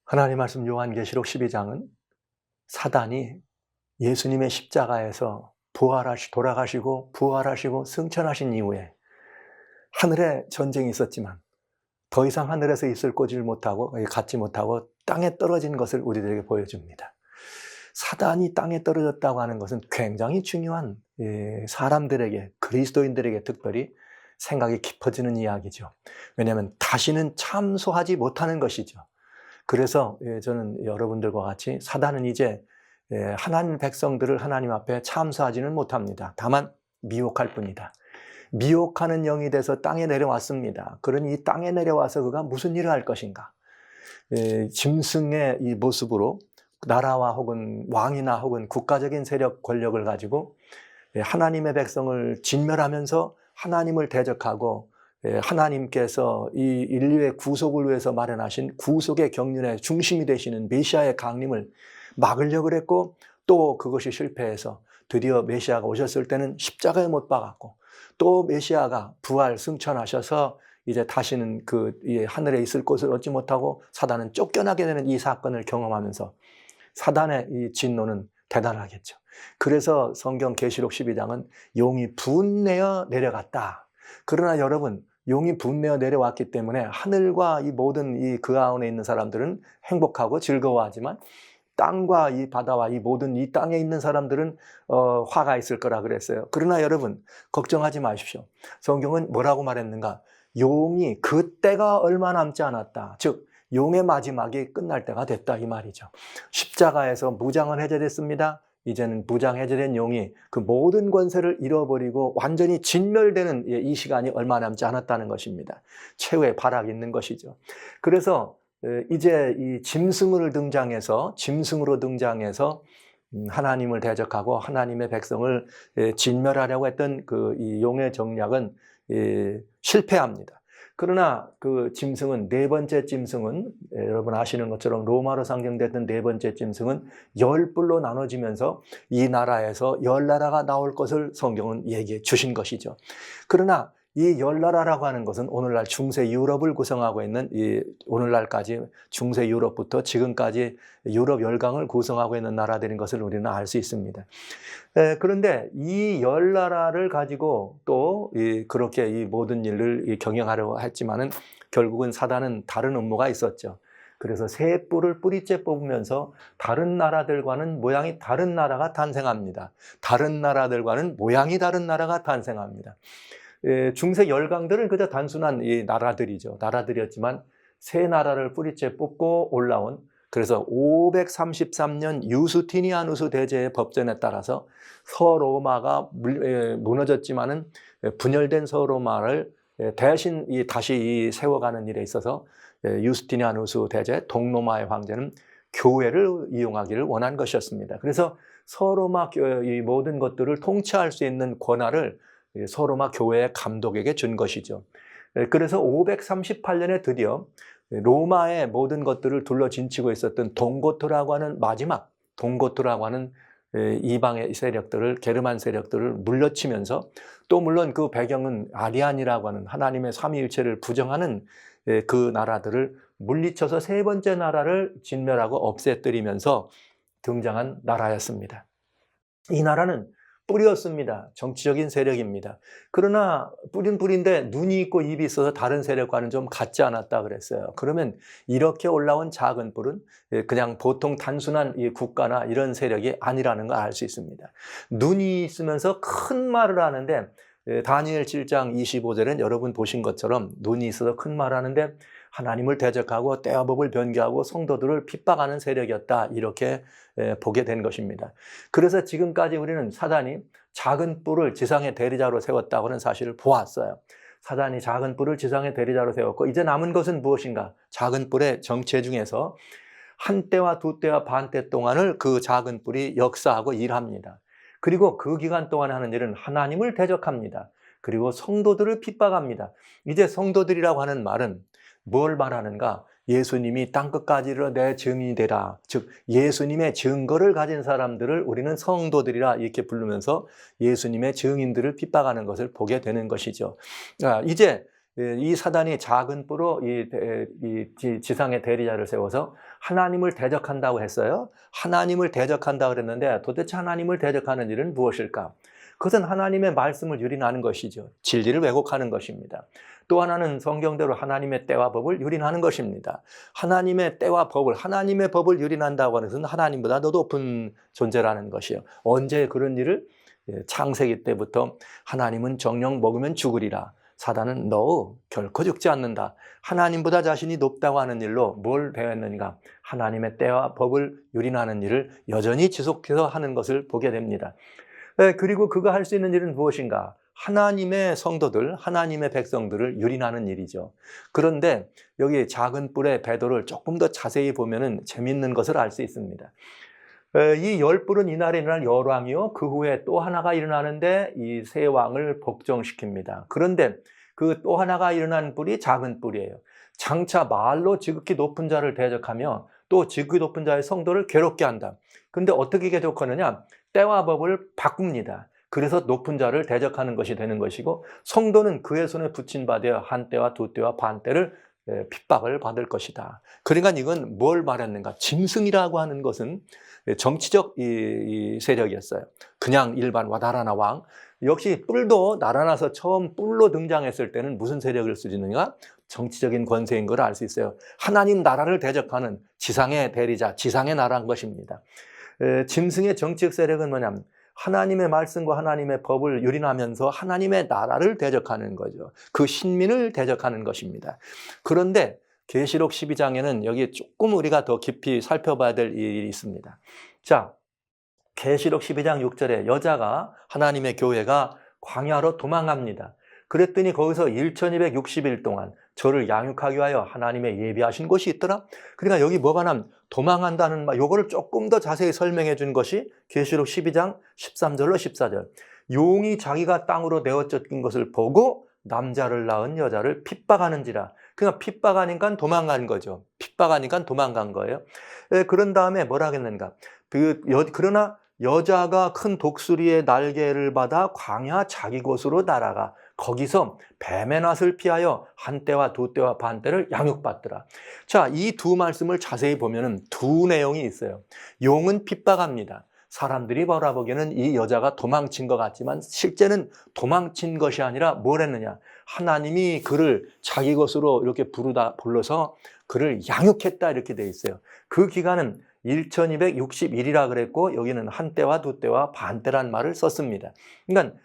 하나님 말씀 요한계시록 12장은 사단이 예수님의 십자가에서 돌아가시고 부활하시고 승천하신 이후에 하늘에 전쟁이 있었지만 더 이상 하늘에서 있을 곳을 못하고 갖지 못하고 땅에 떨어진 것을 우리들에게 보여줍니다. 사단이 땅에 떨어졌다고 하는 것은 굉장히 중요한 사람들에게, 그리스도인들에게 특별히 생각이 깊어지는 이야기죠. 왜냐하면 다시는 참소하지 못하는 것이죠. 그래서 저는 여러분들과 같이 사단은 이제 하나님 백성들을 하나님 앞에 참소하지는 못합니다. 다만 미혹할 뿐이다. 미혹하는 영이 돼서 땅에 내려왔습니다. 그러니 이 땅에 내려와서 그가 무슨 일을 할 것인가? 짐승의 이 모습으로 나라와 혹은 왕이나 혹은 국가적인 세력, 권력을 가지고 하나님의 백성을 진멸하면서 하나님을 대적하고 하나님께서 이 인류의 구속을 위해서 마련하신 구속의 경륜의 중심이 되시는 메시아의 강림을 막으려고 했고, 또 그것이 실패해서 드디어 메시아가 오셨을 때는 십자가에 못 박았고, 또 메시아가 부활 승천하셔서 이제 다시는 하늘에 있을 곳을 얻지 못하고 사단은 쫓겨나게 되는 이 사건을 경험하면서 사단의 이 진노는 대단하겠죠. 그래서 성경 계시록 12장은 용이 분내어 내려갔다. 그러나 여러분, 용이 분내어 내려왔기 때문에 하늘과 이 모든 이 그 가운데 있는 사람들은 행복하고 즐거워하지만 땅과 이 바다와 이 모든 이 땅에 있는 사람들은 화가 있을 거라 그랬어요. 그러나 여러분, 걱정하지 마십시오. 성경은 뭐라고 말했는가? 용이 그때가 얼마 남지 않았다. 즉 용의 마지막이 끝날 때가 됐다, 이 말이죠. 십자가에서 무장은 해제됐습니다. 이제는 무장 해제된 용이 그 모든 권세를 잃어버리고 완전히 진멸되는 이 시간이 얼마 남지 않았다는 것입니다. 최후의 발악이 있는 것이죠. 그래서 이제 이 짐승으로 등장해서 하나님을 대적하고 하나님의 백성을 진멸하려고 했던 이 용의 정략은 실패합니다. 그러나 그 짐승은, 네 번째 짐승은 여러분 아시는 것처럼 로마로 상징됐던 네 번째 짐승은 10뿔로 나눠지면서 이 나라에서 10나라가 나올 것을 성경은 얘기해 주신 것이죠. 그러나 이 10나라라고 하는 것은 오늘날 중세 유럽을 구성하고 있는 오늘날까지 중세 유럽부터 지금까지 유럽 열강을 구성하고 있는 나라들인 것을 우리는 알 수 있습니다. 그런데 이 10나라를 가지고 또 그렇게 이 모든 일을 경영하려고 했지만은 결국은 사단은 다른 음모가 있었죠. 그래서 새 뿔을 뿌리째 뽑으면서 다른 나라들과는 모양이 다른 나라가 탄생합니다. 다른 나라들과는 모양이 다른 나라가 탄생합니다. 중세 열강들은 그저 단순한 이 나라들이죠. 나라들이었지만 새 나라를 뿌리째 뽑고 올라온, 그래서 533년 유스티니아누스 대제의 법전에 따라서 서로마가 무너졌지만은 분열된 서로마를 대신 다시 세워가는 일에 있어서 유스티니아누스 대제 동로마의 황제는 교회를 이용하기를 원한 것이었습니다. 그래서 서로마 이 모든 것들을 통치할 수 있는 권한을 서로마 교회의 감독에게 준 것이죠. 그래서 538년에 드디어 로마의 모든 것들을 둘러진치고 있었던 동고트라고 하는 이방의 세력들을, 게르만 세력들을 물러치면서, 또 물론 그 배경은 아리안이라고 하는 하나님의 삼위일체를 부정하는 그 나라들을 물리쳐서 세 번째 나라를 진멸하고 없애뜨리면서 등장한 나라였습니다. 이 나라는 뿌리였습니다. 정치적인 세력입니다. 그러나 뿌린 뿌리인데 눈이 있고 입이 있어서 다른 세력과는 좀 같지 않았다 그랬어요. 그러면 이렇게 올라온 작은 뿔은 그냥 보통 단순한 이 국가나 이런 세력이 아니라는 걸 알 수 있습니다. 눈이 있으면서 큰 말을 하는데, 다니엘 7장 25절은 여러분 보신 것처럼 눈이 있어서 큰 말을 하는데 하나님을 대적하고 때와 법을 변개하고 성도들을 핍박하는 세력이었다, 이렇게 보게 된 것입니다. 그래서 지금까지 우리는 사단이 작은 뿔을 지상의 대리자로 세웠다고 하는 사실을 보았어요. 사단이 작은 뿔을 지상의 대리자로 세웠고, 이제 남은 것은 무엇인가? 작은 뿔의 정체 중에서 한 때와 두 때와 반 때 동안을 그 작은 뿔이 역사하고 일합니다. 그리고 그 기간 동안 하는 일은 하나님을 대적합니다. 그리고 성도들을 핍박합니다. 이제 성도들이라고 하는 말은 뭘 말하는가? 예수님이 땅끝까지 이르러 내 증인이 되라. 즉 예수님의 증거를 가진 사람들을 우리는 성도들이라 이렇게 부르면서 예수님의 증인들을 핍박하는 것을 보게 되는 것이죠. 이제 이 사단이 작은 뿔로 지상의 대리자를 세워서 하나님을 대적한다고 했어요. 하나님을 대적한다고 그랬는데 도대체 하나님을 대적하는 일은 무엇일까? 그것은 하나님의 말씀을 유린하는 것이죠. 진리를 왜곡하는 것입니다. 또 하나는 성경대로 하나님의 때와 법을 유린하는 것입니다. 하나님의 때와 법을, 하나님의 법을 유린한다고 하는 것은 하나님보다 더 높은 존재라는 것이요. 언제 그런 일을? 창세기 때부터 하나님은 정령 먹으면 죽으리라. 사단은 너 결코 죽지 않는다. 하나님보다 자신이 높다고 하는 일로 뭘 배웠는가? 하나님의 때와 법을 유린하는 일을 여전히 지속해서 하는 것을 보게 됩니다. 그리고 그가 할 수 있는 일은 무엇인가? 하나님의 성도들, 하나님의 백성들을 유린하는 일이죠. 그런데 여기 작은 뿔의 배도를 조금 더 자세히 보면은 재밌는 것을 알 수 있습니다. 이 열 뿔은 이날에 일어날 열왕이요. 그 후에 또 하나가 일어나는데 이 세 왕을 복종시킵니다. 그런데 그 또 하나가 일어난 뿔이 작은 뿔이에요. 장차 말로 지극히 높은 자를 대적하며 또 지극히 높은 자의 성도를 괴롭게 한다. 그런데 어떻게 대적하느냐? 때와 법을 바꿉니다. 그래서 높은 자를 대적하는 것이 되는 것이고 성도는 그의 손에 붙인 바 되어 한 때와 두 때와 반 때를 핍박을 받을 것이다. 그러니까 이건 뭘 말했는가? 짐승이라고 하는 것은 정치적 이 세력이었어요. 그냥 일반 와다라나 왕. 역시 뿔도 날아나서 처음 뿔로 등장했을 때는 무슨 세력을 쓰지는가? 정치적인 권세인 걸 알 수 있어요. 하나님 나라를 대적하는 지상의 대리자, 지상의 나라인 것입니다. 짐승의 정치적 세력은 뭐냐면 하나님의 말씀과 하나님의 법을 유린하면서 하나님의 나라를 대적하는 거죠. 그 신민을 대적하는 것입니다. 그런데 계시록 12장에는 여기 조금 우리가 더 깊이 살펴봐야 될 일이 있습니다. 자, 계시록 12장 6절에 여자가 하나님의 교회가 광야로 도망갑니다. 그랬더니 거기서 1260일 동안 저를 양육하기 위하여 하나님의 예비하신 곳이 있더라. 그러니까 여기 뭐가 남 도망한다는 말, 요거를 조금 더 자세히 설명해 준 것이 계시록 12장 13절로 14절. 용이 자기가 땅으로 내어 쫓긴 것을 보고 남자를 낳은 여자를 핍박하는지라. 그러니까 핍박하니까 도망간 거죠. 핍박하니까 도망간 거예요. 그런 다음에 뭐라 했는가? 그러나 여자가 큰 독수리의 날개를 받아 광야 자기 곳으로 날아가 거기서 뱀의 낫을 피하여 한 때와 두 때와 반 때를 양육받더라. 자, 이 두 말씀을 자세히 보면은 두 내용이 있어요. 용은 핍박합니다. 사람들이 바라보기에는 이 여자가 도망친 것 같지만 실제는 도망친 것이 아니라 뭘 했느냐? 하나님이 그를 자기 것으로 이렇게 불러서 그를 양육했다 이렇게 돼 있어요. 그 기간은 1261이라 그랬고 여기는 한 때와 두 때와 반 때란 말을 썼습니다. 그러니까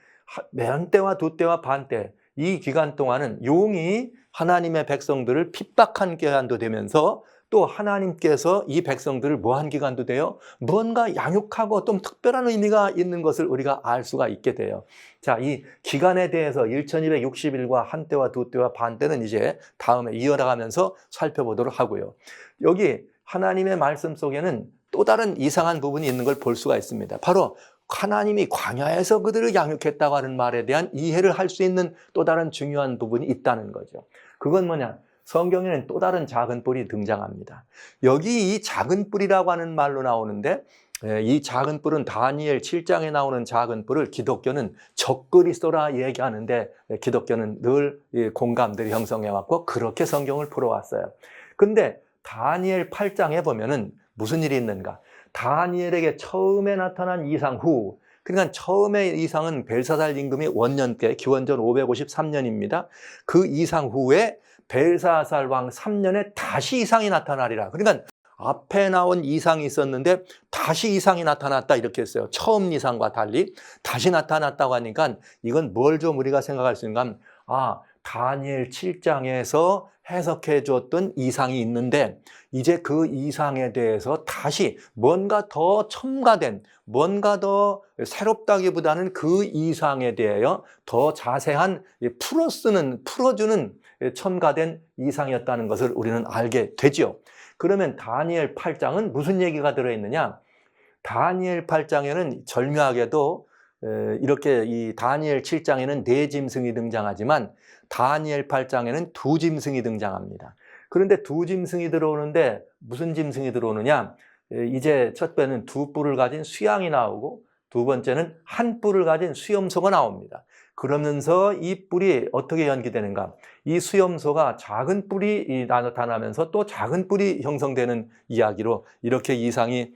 한 때와 두 때와 반 때 이 기간 동안은 용이 하나님의 백성들을 핍박한 기간도 되면서 또 하나님께서 이 백성들을 뭐한 기간도 돼요? 무언가 양육하고 좀 특별한 의미가 있는 것을 우리가 알 수가 있게 돼요. 자, 이 기간에 대해서 1260일과 한 때와 두 때와 반 때는 이제 다음에 이어나가면서 살펴보도록 하고요. 여기 하나님의 말씀 속에는 또 다른 이상한 부분이 있는 걸 볼 수가 있습니다. 바로 하나님이 광야에서 그들을 양육했다고 하는 말에 대한 이해를 할 수 있는 또 다른 중요한 부분이 있다는 거죠. 그건 뭐냐? 성경에는 또 다른 작은 뿔이 등장합니다. 여기 이 작은 뿔이라고 하는 말로 나오는데 이 작은 뿔은 다니엘 7장에 나오는 작은 뿔을 기독교는 적그리스도라 얘기하는데 기독교는 늘 공감들이 형성해왔고 그렇게 성경을 풀어왔어요. 근데 다니엘 8장에 보면은 무슨 일이 있는가? 다니엘에게 처음에 나타난 이상 후, 그러니까 처음의 이상은 벨사살 임금이 원년 때 기원전 553년입니다. 그 이상 후에 벨사살 왕 3년에 다시 이상이 나타나리라. 그러니까 앞에 나온 이상이 있었는데 다시 이상이 나타났다 이렇게 했어요. 처음 이상과 달리 다시 나타났다고 하니까 이건 뭘 좀 우리가 생각할 수 있는가 하면 다니엘 7장에서 해석해 줬던 이상이 있는데 이제 그 이상에 대해서 다시 뭔가 더 첨가된 뭔가 더 새롭다기보다는 그 이상에 대하여 더 자세한 풀어주는 첨가된 이상이었다는 것을 우리는 알게 되죠. 그러면 다니엘 8장은 무슨 얘기가 들어있느냐? 다니엘 8장에는 절묘하게도 이렇게 이 다니엘 7장에는 네 짐승이 등장하지만 다니엘 8장에는 두 짐승이 등장합니다. 그런데 두 짐승이 들어오는데 무슨 짐승이 들어오느냐? 이제 첫 번째는 두 뿔을 가진 수양이 나오고 두 번째는 한 뿔을 가진 수염소가 나옵니다. 그러면서 이 뿔이 어떻게 연기되는가? 이 수염소가 작은 뿔이 나타나면서 또 작은 뿔이 형성되는 이야기로 이렇게 이상이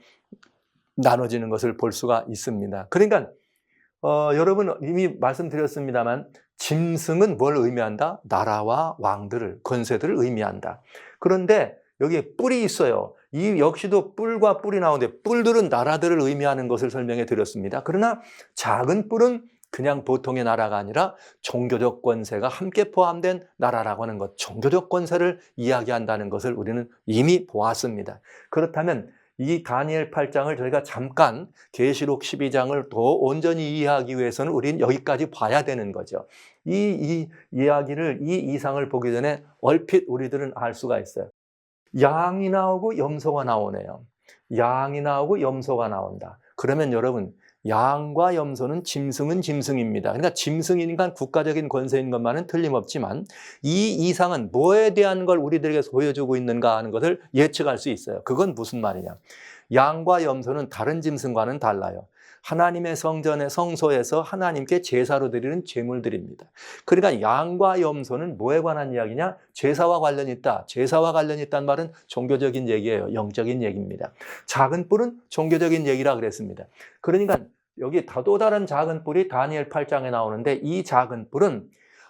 나눠지는 것을 볼 수가 있습니다. 그러니까 여러분 이미 말씀드렸습니다만 짐승은 뭘 의미한다? 나라와 왕들을, 권세들을 의미한다. 그런데 여기에 뿔이 있어요. 이 역시도 뿔과 뿔이 나오는데 뿔들은 나라들을 의미하는 것을 설명해 드렸습니다. 그러나 작은 뿔은 그냥 보통의 나라가 아니라 종교적 권세가 함께 포함된 나라라고 하는 것, 종교적 권세를 이야기한다는 것을 우리는 이미 보았습니다. 그렇다면 이 다니엘 8장을 저희가 잠깐 계시록 12장을 더 온전히 이해하기 위해서는 우리는 여기까지 봐야 되는 거죠. 이 이야기를, 이 이상을 보기 전에 얼핏 우리들은 알 수가 있어요. 양이 나오고 염소가 나오네요. 양이 나오고 염소가 나온다. 그러면 여러분, 양과 염소는 짐승은 짐승입니다. 그러니까 짐승이니까 국가적인 권세인 것만은 틀림없지만 이 이상은 뭐에 대한 걸 우리들에게 보여주고 있는가 하는 것을 예측할 수 있어요. 그건 무슨 말이냐. 양과 염소는 다른 짐승과는 달라요. 하나님의 성소에서 하나님께 제사로 드리는 제물들입니다. 그러니까 양과 염소는 뭐에 관한 이야기냐? 제사와 관련이 있다. 제사와 관련이 있다는 말은 종교적인 얘기예요. 영적인 얘기입니다. 작은 뿔은 종교적인 얘기라 그랬습니다. 그러니까 여기 또 다른 작은 뿔이 다니엘 8장에 나오는데 이 작은 뿔은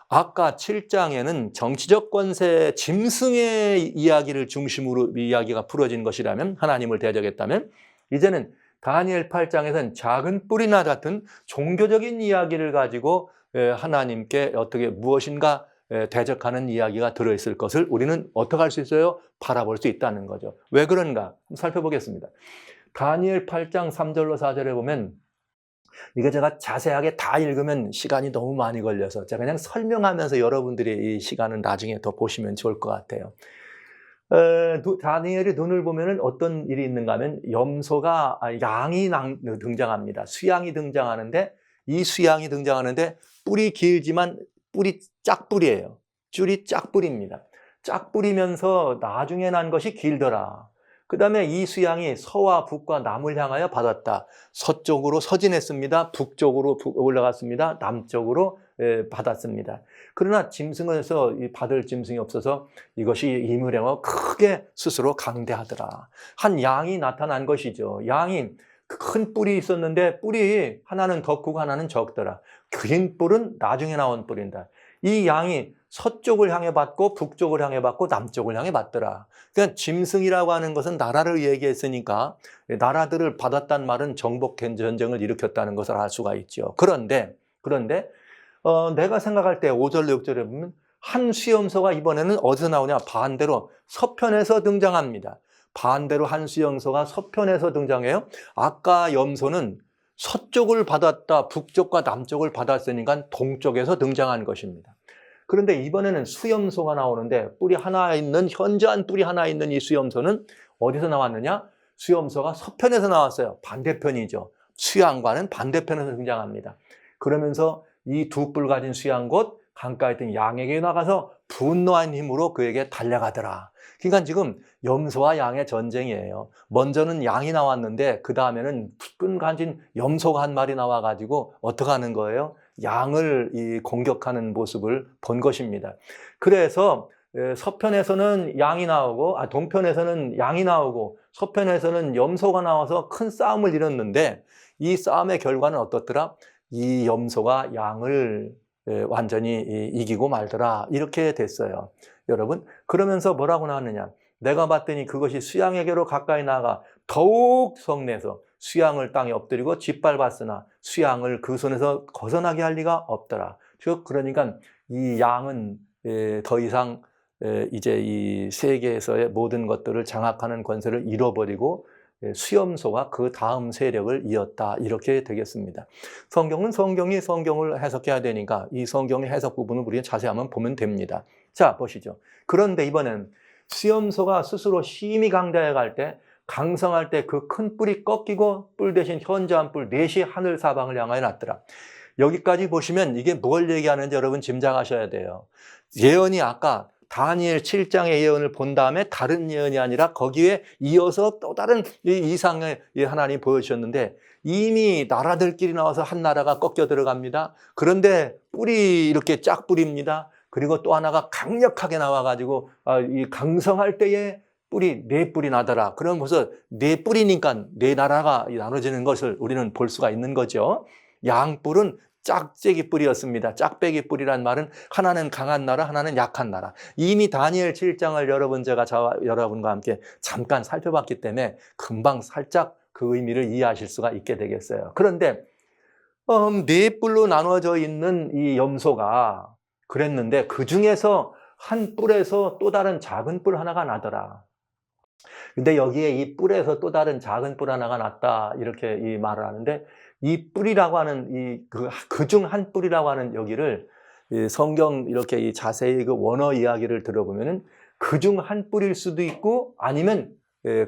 아까 7장에는 정치적 권세 짐승의 이야기를 중심으로 이야기가 풀어진 것이라면 하나님을 대적했다면 이제는 다니엘 8장에서는 작은 뿔이나 같은 종교적인 이야기를 가지고 하나님께 어떻게 무엇인가 대적하는 이야기가 들어있을 것을 우리는 어떻게 할 수 있어요? 바라볼 수 있다는 거죠. 왜 그런가? 살펴보겠습니다. 다니엘 8장 3절로 4절에 보면 이거 제가 자세하게 다 읽으면 시간이 너무 많이 걸려서 제가 그냥 설명하면서 여러분들이 이 시간은 나중에 더 보시면 좋을 것 같아요. 다니엘의 눈을 보면 어떤 일이 있는가 하면 염소가 양이 등장합니다. 수양이 등장하는데 이 수양이 등장하는데 뿔이 길지만 뿔이 짝뿔이에요. 줄이 짝뿔입니다. 짝뿔이면서 나중에 난 것이 길더라. 그 다음에 이 수양이 서와 북과 남을 향하여 받았다. 서쪽으로 서진했습니다. 북쪽으로 올라갔습니다. 남쪽으로 받았습니다. 그러나 짐승에서 받을 짐승이 없어서 이것이 힘을 행어 크게 스스로 강대하더라. 한 양이 나타난 것이죠. 양이 큰 뿔이 있었는데 뿔이 하나는 더 크고 하나는 적더라. 긴 뿔은 나중에 나온 뿔인다. 이 양이 서쪽을 향해 받고 북쪽을 향해 받고 남쪽을 향해 받더라. 그러니까 짐승이라고 하는 것은 나라를 얘기했으니까 나라들을 받았단 말은 정복 전쟁을 일으켰다는 것을 알 수가 있죠. 그런데 내가 생각할 때 5절 6절에 보면 한 수염소가 이번에는 어디서 나오냐? 반대로 서편에서 등장합니다. 반대로 한 수염소가 서편에서 등장해요. 아까 염소는 서쪽을 받았다, 북쪽과 남쪽을 받았으니까 동쪽에서 등장한 것입니다. 그런데 이번에는 수염소가 나오는데 뿔이 하나 있는, 현저한 뿔이 하나 있는 이 수염소는 어디서 나왔느냐? 수염소가 서편에서 나왔어요. 반대편이죠. 수양과는 반대편에서 등장합니다. 그러면서 이 두 뿔 가진 수양 곧 강가에 있던 양에게 나가서 분노한 힘으로 그에게 달려가더라. 그러니까 지금 염소와 양의 전쟁이에요. 먼저는 양이 나왔는데 그 다음에는 끈 가진 염소가 한 마리 나와가지고 어떻게 하는 거예요? 양을 공격하는 모습을 본 것입니다. 그래서 서편에서는 양이 나오고 동편에서는 양이 나오고 서편에서는 염소가 나와서 큰 싸움을 일었는데 이 싸움의 결과는 어떻더라? 이 염소가 양을 완전히 이기고 말더라. 이렇게 됐어요. 여러분, 그러면서 뭐라고 나왔느냐? 내가 봤더니 그것이 수양에게로 가까이 나가 더욱 성내서 수양을 땅에 엎드리고 짓밟았으나 수양을 그 손에서 벗어나게 할 리가 없더라. 즉 그러니까 이 양은 더 이상 이제 이 세계에서의 모든 것들을 장악하는 권세를 잃어버리고 수염소가 그 다음 세력을 이었다. 이렇게 되겠습니다. 성경은 성경을 해석해야 되니까 이 성경의 해석 부분을 우리가 자세히 한번 보면 됩니다. 자, 보시죠. 그런데 이번엔 수염소가 스스로 심히 강대해 갈 때, 강성할 때 그 큰 뿔이 꺾이고 뿔 대신 현저한 뿔 넷이 하늘 사방을 향하여 났더라. 여기까지 보시면 이게 뭘 얘기하는지 여러분 짐작하셔야 돼요. 예언이 아까 다니엘 7장의 예언을 본 다음에 다른 예언이 아니라 거기에 이어서 또 다른 이상의 하나님이 보여주셨는데, 이미 나라들끼리 나와서 한 나라가 꺾여 들어갑니다. 그런데 뿔이 이렇게 쫙 뿌립니다. 그리고 또 하나가 강력하게 나와가지고 이 강성할 때에 뿔이 네 뿔이 나더라. 그러면서 네 뿔이니까 네 나라가 나눠지는 것을 우리는 볼 수가 있는 거죠. 양뿔은 짝재기 뿔이었습니다. 짝배기 뿔이란 말은 하나는 강한 나라, 하나는 약한 나라. 이미 다니엘 7장을 제가 여러분과 함께 잠깐 살펴봤기 때문에 금방 살짝 그 의미를 이해하실 수가 있게 되겠어요. 그런데 네 뿔로 나눠져 있는 이 염소가 그랬는데, 그 중에서 한 뿔에서 또 다른 작은 뿔 하나가 나더라. 근데 여기에 이 뿔에서 또 다른 작은 뿔 하나가 났다, 이렇게 이 말을 하는데, 이 뿔이라고 하는 그중 한 뿔이라고 하는 여기를 성경 이렇게 이 자세히 그 원어 이야기를 들어보면은 그중 한 뿔일 수도 있고, 아니면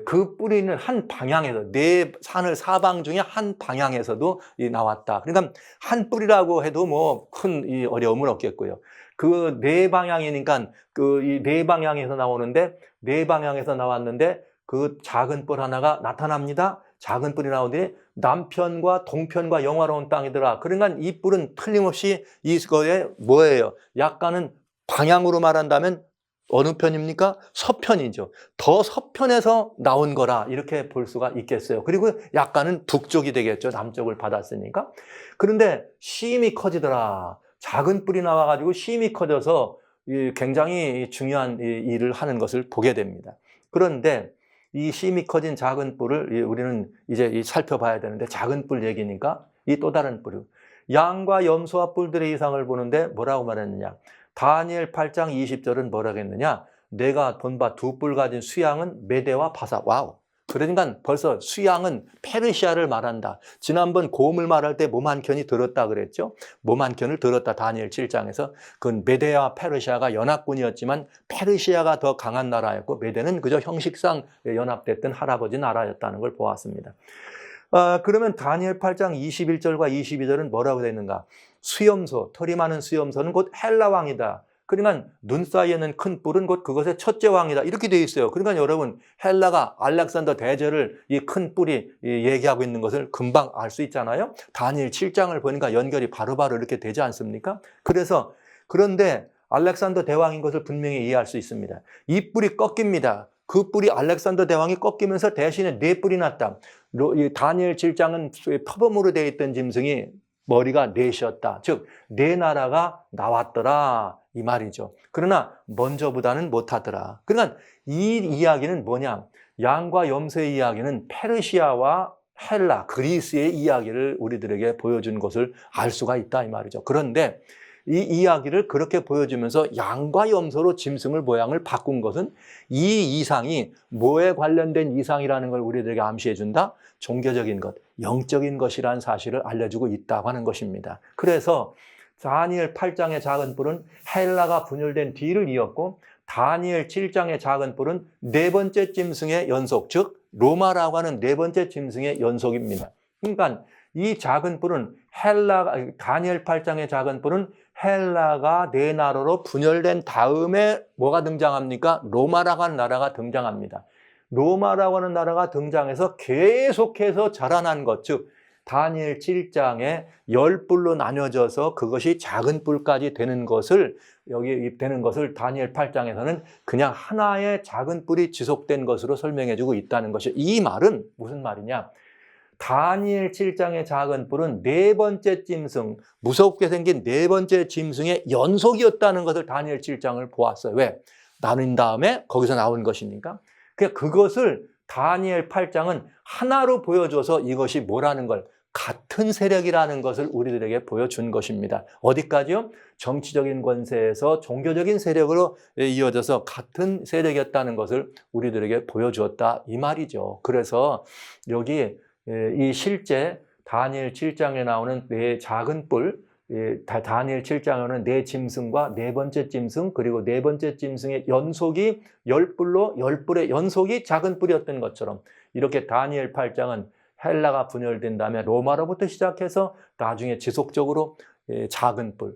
그 뿌리는 한 방향에서, 네 산을 사방 중에 한 방향에서도 나왔다. 그러니까 한 뿔이라고 해도 뭐 큰 어려움은 없겠고요. 그 네 방향이니까 그 이 네 방향에서 나오는데, 네 방향에서 나왔는데 그 작은 뿔 하나가 나타납니다. 작은 뿔이 나오더니 남편과 동편과 영화로운 땅이더라. 그러니까 이 뿔은 틀림없이 이거에 뭐예요? 약간은 방향으로 말한다면 어느 편입니까? 서편이죠. 더 서편에서 나온 거라, 이렇게 볼 수가 있겠어요. 그리고 약간은 북쪽이 되겠죠. 남쪽을 받았으니까. 그런데 심이 커지더라. 작은 뿔이 나와가지고 심이 커져서 굉장히 중요한 일을 하는 것을 보게 됩니다. 그런데 이 심이 커진 작은 뿔을 우리는 이제 살펴봐야 되는데, 작은 뿔 얘기니까 이 또 다른 뿔, 양과 염소와 뿔들의 이상을 보는데 뭐라고 말했느냐? 다니엘 8장 20절은 뭐라고 했느냐? 내가 본 바 두 뿔 가진 수양은 메대와 바사. 와우. 그러니까 벌써 수양은 페르시아를 말한다. 지난번 고음을 말할 때 몸 한 켠이 들었다 그랬죠? 몸 한 켠을 들었다, 다니엘 7장에서. 그 메대와 페르시아가 연합군이었지만 페르시아가 더 강한 나라였고, 메대는 그저 형식상 연합됐던 할아버지 나라였다는 걸 보았습니다. 그러면 다니엘 8장 21절과 22절은 뭐라고 되어 있는가? 수염소, 털이 많은 수염소는 곧 헬라 왕이다. 그러니까 눈 사이에는 큰 뿔은 곧 그것의 첫째 왕이다, 이렇게 되어 있어요. 그러니까 여러분, 헬라가 알렉산더 대제를 이 큰 뿔이 얘기하고 있는 것을 금방 알 수 있잖아요. 다니엘 7장을 보니까 연결이 바로바로 이렇게 되지 않습니까? 그런데 알렉산더 대왕인 것을 분명히 이해할 수 있습니다. 이 뿔이 꺾입니다. 그 뿔이 알렉산더 대왕이 꺾이면서 대신에 네 뿔이 났다. 다니엘 7장은 표범으로 되어 있던 짐승이 머리가 넷이었다. 즉, 네 나라가 나왔더라, 이 말이죠. 그러나 먼저보다는 못하더라. 그러니까 이 이야기는 뭐냐? 양과 염소의 이야기는 페르시아와 헬라, 그리스의 이야기를 우리들에게 보여준 것을 알 수가 있다, 이 말이죠. 그런데 이 이야기를 그렇게 보여주면서 양과 염소로 짐승을 모양을 바꾼 것은 이 이상이 뭐에 관련된 이상이라는 걸 우리들에게 암시해 준다? 종교적인 것, 영적인 것이라는 사실을 알려주고 있다고 하는 것입니다. 그래서 다니엘 8장의 작은 뿔은 헬라가 분열된 뒤를 이었고, 다니엘 7장의 작은 뿔은 네 번째 짐승의 연속, 즉 로마라고 하는 네 번째 짐승의 연속입니다. 그러니까 이 작은 뿔은 다니엘 8장의 작은 뿔은 헬라가 네 나라로 분열된 다음에 뭐가 등장합니까? 로마라고 하는 나라가 등장합니다. 로마라고 하는 나라가 등장해서 계속해서 자라난 것, 즉 다니엘 7장에 10뿔로 나뉘어져서 그것이 작은 뿔까지 되는 것을 다니엘 8장에서는 그냥 하나의 작은 뿔이 지속된 것으로 설명해주고 있다는 것이, 이 말은 무슨 말이냐? 다니엘 7장의 작은 뿔은 네 번째 짐승, 무섭게 생긴 네 번째 짐승의 연속이었다는 것을 다니엘 7장을 보았어요. 왜? 나눈 다음에 거기서 나온 것이니까. 그것을 다니엘 8장은 하나로 보여줘서 이것이 뭐라는 걸, 같은 세력이라는 것을 우리들에게 보여준 것입니다. 어디까지요? 정치적인 권세에서 종교적인 세력으로 이어져서 같은 세력이었다는 것을 우리들에게 보여주었다, 이 말이죠. 그래서 여기 이 실제 다니엘 7장에 나오는 네 작은 뿔, 다니엘 7장에는 네 짐승과 네 번째 짐승, 그리고 네 번째 짐승의 연속이 10뿔의 연속이 작은 뿔이었던 것처럼, 이렇게 다니엘 8장은 헬라가 분열된 다음에 로마로부터 시작해서 나중에 지속적으로 작은 뿔,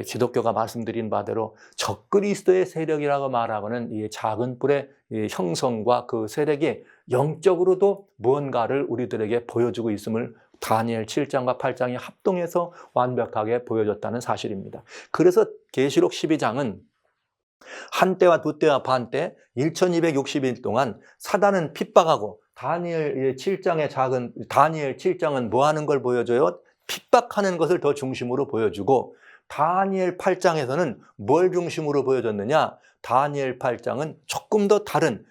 기독교가 말씀드린 바대로 적그리스도의 세력이라고 말하고는 이 작은 뿔의 형성과 그 세력이 영적으로도 무언가를 우리들에게 보여주고 있음을 다니엘 7장과 8장이 합동해서 완벽하게 보여줬다는 사실입니다. 그래서 계시록 12장은 한때와 두때와 반때 1260일 동안 사단은 핍박하고 다니엘 7장은 뭐 하는 걸 보여줘요? 핍박하는 것을 더 중심으로 보여주고 다니엘 8장에서는 뭘 중심으로 보여줬느냐? 다니엘 8장은 조금 더 다른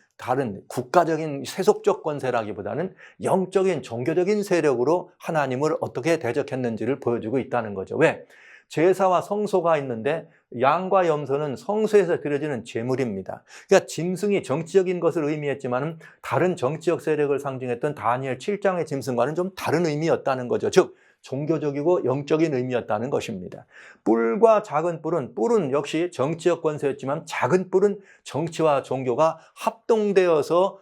국가적인 세속적 권세라기보다는 영적인 종교적인 세력으로 하나님을 어떻게 대적했는지를 보여주고 있다는 거죠. 왜? 제사와 성소가 있는데 양과 염소는 성소에서 드려지는 제물입니다. 그러니까 짐승이 정치적인 것을 의미했지만 다른 정치적 세력을 상징했던 다니엘 7장의 짐승과는 좀 다른 의미였다는 거죠. 즉 종교적이고 영적인 의미였다는 것입니다. 뿔과 작은 뿔은 역시 정치적 권세였지만 작은 뿔은 정치와 종교가 합동되어서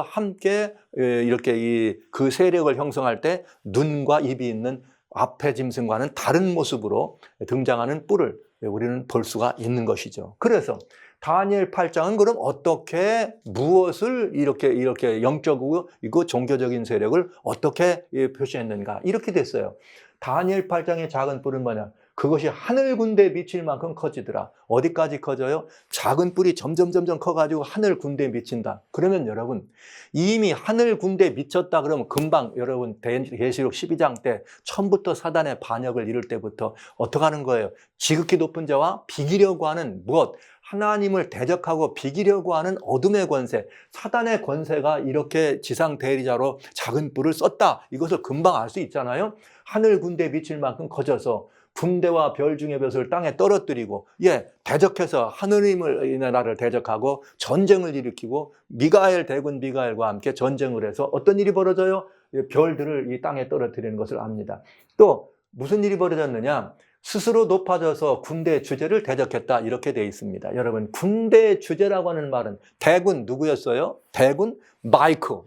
함께 이렇게 그 세력을 형성할 때 눈과 입이 있는 앞에 짐승과는 다른 모습으로 등장하는 뿔을 우리는 볼 수가 있는 것이죠. 그래서 다니엘 8장은 그럼 어떻게 무엇을 이렇게 영적이고 종교적인 세력을 어떻게 표시했는가? 이렇게 됐어요. 다니엘 8장의 작은 뿔은 뭐냐? 그것이 하늘 군대에 미칠 만큼 커지더라. 어디까지 커져요? 작은 뿔이 점점 커가지고 하늘 군대에 미친다. 그러면 여러분 이미 하늘 군대에 미쳤다 그러면 금방 여러분 계시록 12장 때 처음부터 사단의 반역을 이룰 때부터 어떻게 하는 거예요? 지극히 높은 자와 비기려고 하는 무엇? 하나님을 대적하고 비기려고 하는 어둠의 권세, 사단의 권세가 이렇게 지상 대리자로 작은 뿔을 썼다. 이것을 금방 알 수 있잖아요. 하늘 군대에 미칠 만큼 커져서 군대와 별 중의 벼슬을 땅에 떨어뜨리고 대적해서 하느님을 나라를 대적하고 전쟁을 일으키고 대군 미가엘과 함께 전쟁을 해서 어떤 일이 벌어져요? 별들을 이 땅에 떨어뜨리는 것을 압니다. 또 무슨 일이 벌어졌느냐? 스스로 높아져서 군대의 주제를 대적했다 이렇게 되어 있습니다. 여러분 군대의 주제라고 하는 말은 대군 누구였어요? 대군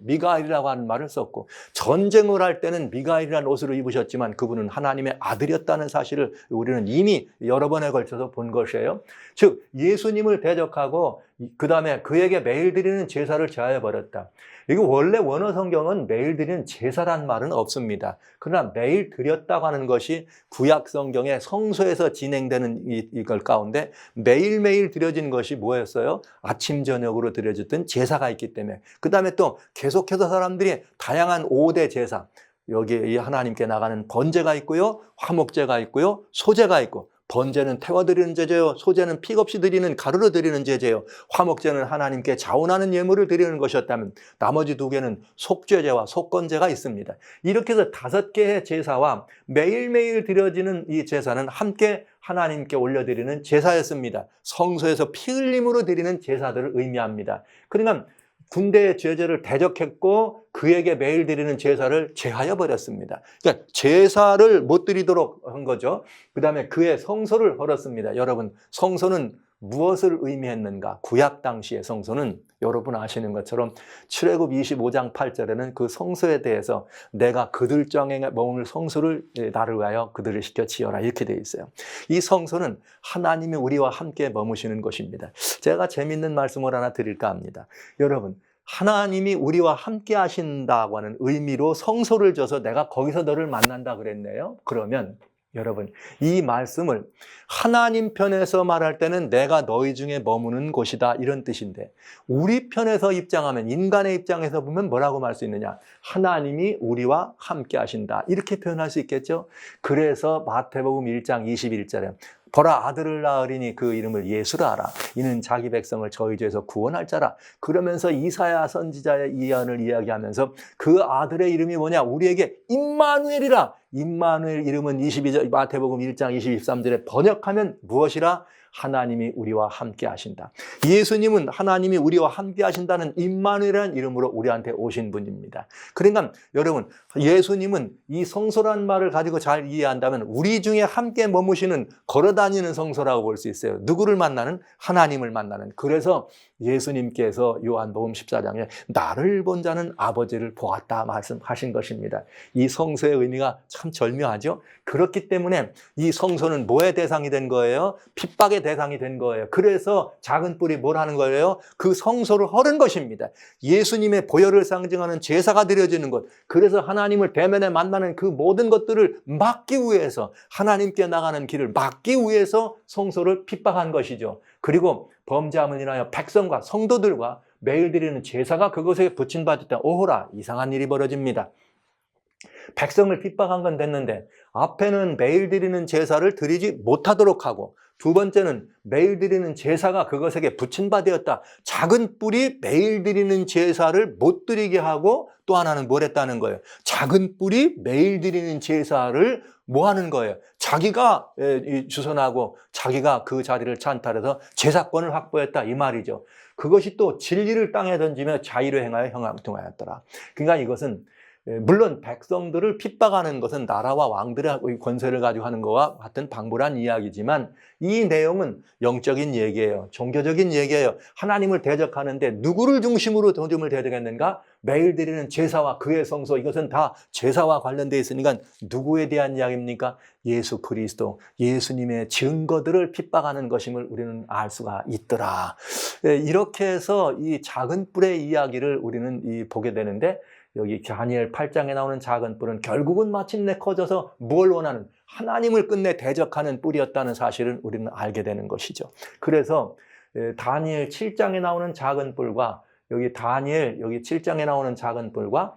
미가엘이라고 하는 말을 썼고 전쟁을 할 때는 미가엘이라는 옷을 입으셨지만 그분은 하나님의 아들이었다는 사실을 우리는 이미 여러 번에 걸쳐서 본 것이에요. 즉 예수님을 대적하고 그 다음에 그에게 매일 드리는 제사를 제하여 버렸다. 이거 원래 원어 성경은 매일 드리는 제사란 말은 없습니다. 그러나 매일 드렸다고 하는 것이 구약 성경의 성소에서 진행되는 이걸 가운데 매일매일 드려진 것이 뭐였어요? 아침 저녁으로 드려졌던 제사가 있기 때문에 그 다음에 또 계속해서 사람들이 다양한 5대 제사 여기에 하나님께 나가는 번제가 있고요, 화목제가 있고요, 소제가 있고 번제는 태워드리는 제제요, 소제는 픽없이 드리는 가루로 드리는 제제요, 화목제는 하나님께 자원하는 예물을 드리는 것이었다면 나머지 2개는 속죄제와 속건제가 있습니다. 이렇게 해서 5개의 제사와 매일매일 드려지는 이 제사는 함께 하나님께 올려드리는 제사였습니다. 성소에서 피 흘림으로 드리는 제사들을 의미합니다. 그러니까 군대의 제재를 대적했고 그에게 매일 드리는 제사를 제하여 버렸습니다. 그러니까 제사를 못 드리도록 한 거죠. 그 다음에 그의 성소를 헐었습니다. 여러분 성소는 무엇을 의미했는가? 구약 당시의 성소는 여러분 아시는 것처럼 출애굽 25장 8절에는 그 성소에 대해서 내가 그들 정에 머물 성소를 나를 위하여 그들을 시켜 지어라 이렇게 되어 있어요. 이 성소는 하나님이 우리와 함께 머무시는 것입니다. 제가 재밌는 말씀을 하나 드릴까 합니다. 여러분 하나님이 우리와 함께 하신다고 하는 의미로 성소를 줘서 내가 거기서 너를 만난다 그랬네요. 그러면 여러분 이 말씀을 하나님 편에서 말할 때는 내가 너희 중에 머무는 곳이다 이런 뜻인데 우리 편에서 입장하면 인간의 입장에서 보면 뭐라고 말할 수 있느냐? 하나님이 우리와 함께 하신다 이렇게 표현할 수 있겠죠. 그래서 마태복음 1장 21절에 보라 아들을 낳으리니 그 이름을 예수라 하라. 이는 자기 백성을 저희 죄에서 구원할 자라. 그러면서 이사야 선지자의 예언을 이야기하면서 그 아들의 이름이 뭐냐? 우리에게 임마누엘이라. 임마누엘 이름은 22절 마태복음 1장 23절에 번역하면 무엇이라? 하나님이 우리와 함께 하신다. 예수님은 하나님이 우리와 함께 하신다는 임마누엘이라는 이름으로 우리한테 오신 분입니다. 그러니까 여러분 예수님은 이 성소라는 말을 가지고 잘 이해한다면 우리 중에 함께 머무시는 걸어다니는 성소라고 볼 수 있어요. 누구를 만나는? 하나님을 만나는. 그래서 예수님께서 요한복음 14장에 나를 본 자는 아버지를 보았다 말씀하신 것입니다. 이 성소의 의미가 참 절묘하죠. 그렇기 때문에 이 성소는 뭐의 대상이 된 거예요? 핍박의 대상이 된 거예요. 그래서 작은 뿔이 뭘 하는 거예요? 그 성소를 헐은 것입니다. 예수님의 보혈을 상징하는 제사가 드려지는 것. 그래서 하나님을 대면에 만나는 그 모든 것들을 막기 위해서, 하나님께 나가는 길을 막기 위해서 성소를 핍박한 것이죠. 그리고 범죄함을 인하여 백성과 성도들과 매일 드리는 제사가 그것에 붙임받았다. 오호라, 이상한 일이 벌어집니다. 백성을 핍박한 건 됐는데 앞에는 매일 드리는 제사를 드리지 못하도록 하고, 두 번째는 매일 드리는 제사가 그것에게 붙임받았다. 작은 뿔이 매일 드리는 제사를 못 드리게 하고, 또 하나는 뭘 했다는 거예요? 작은 뿔이 매일 드리는 제사를 뭐 하는 거예요? 자기가 주선하고 자기가 그 자리를 찬탈해서 제사권을 확보했다, 이 말이죠. 그것이 또 진리를 땅에 던지며 자의로 행하여 형통하였더라. 그러니까 이것은 물론 백성들을 핍박하는 것은 나라와 왕들의 권세를 가지고 하는 것과 같은 방불한 이야기지만, 이 내용은 영적인 얘기예요. 종교적인 얘기예요. 하나님을 대적하는데 누구를 중심으로 하나님을 대적했는가? 매일 드리는 제사와 그의 성소, 이것은 다 제사와 관련되어 있으니까 누구에 대한 이야기입니까? 예수 그리스도, 예수님의 증거들을 핍박하는 것임을 우리는 알 수가 있더라. 이렇게 해서 이 작은 뿔의 이야기를 우리는 보게 되는데, 여기 다니엘 8장에 나오는 작은 뿔은 결국은 마침내 커져서 뭘 원하는, 하나님을 끝내 대적하는 뿔이었다는 사실을 우리는 알게 되는 것이죠. 그래서 다니엘 7장에 나오는 작은 뿔과 여기 7장에 나오는 작은 뿔과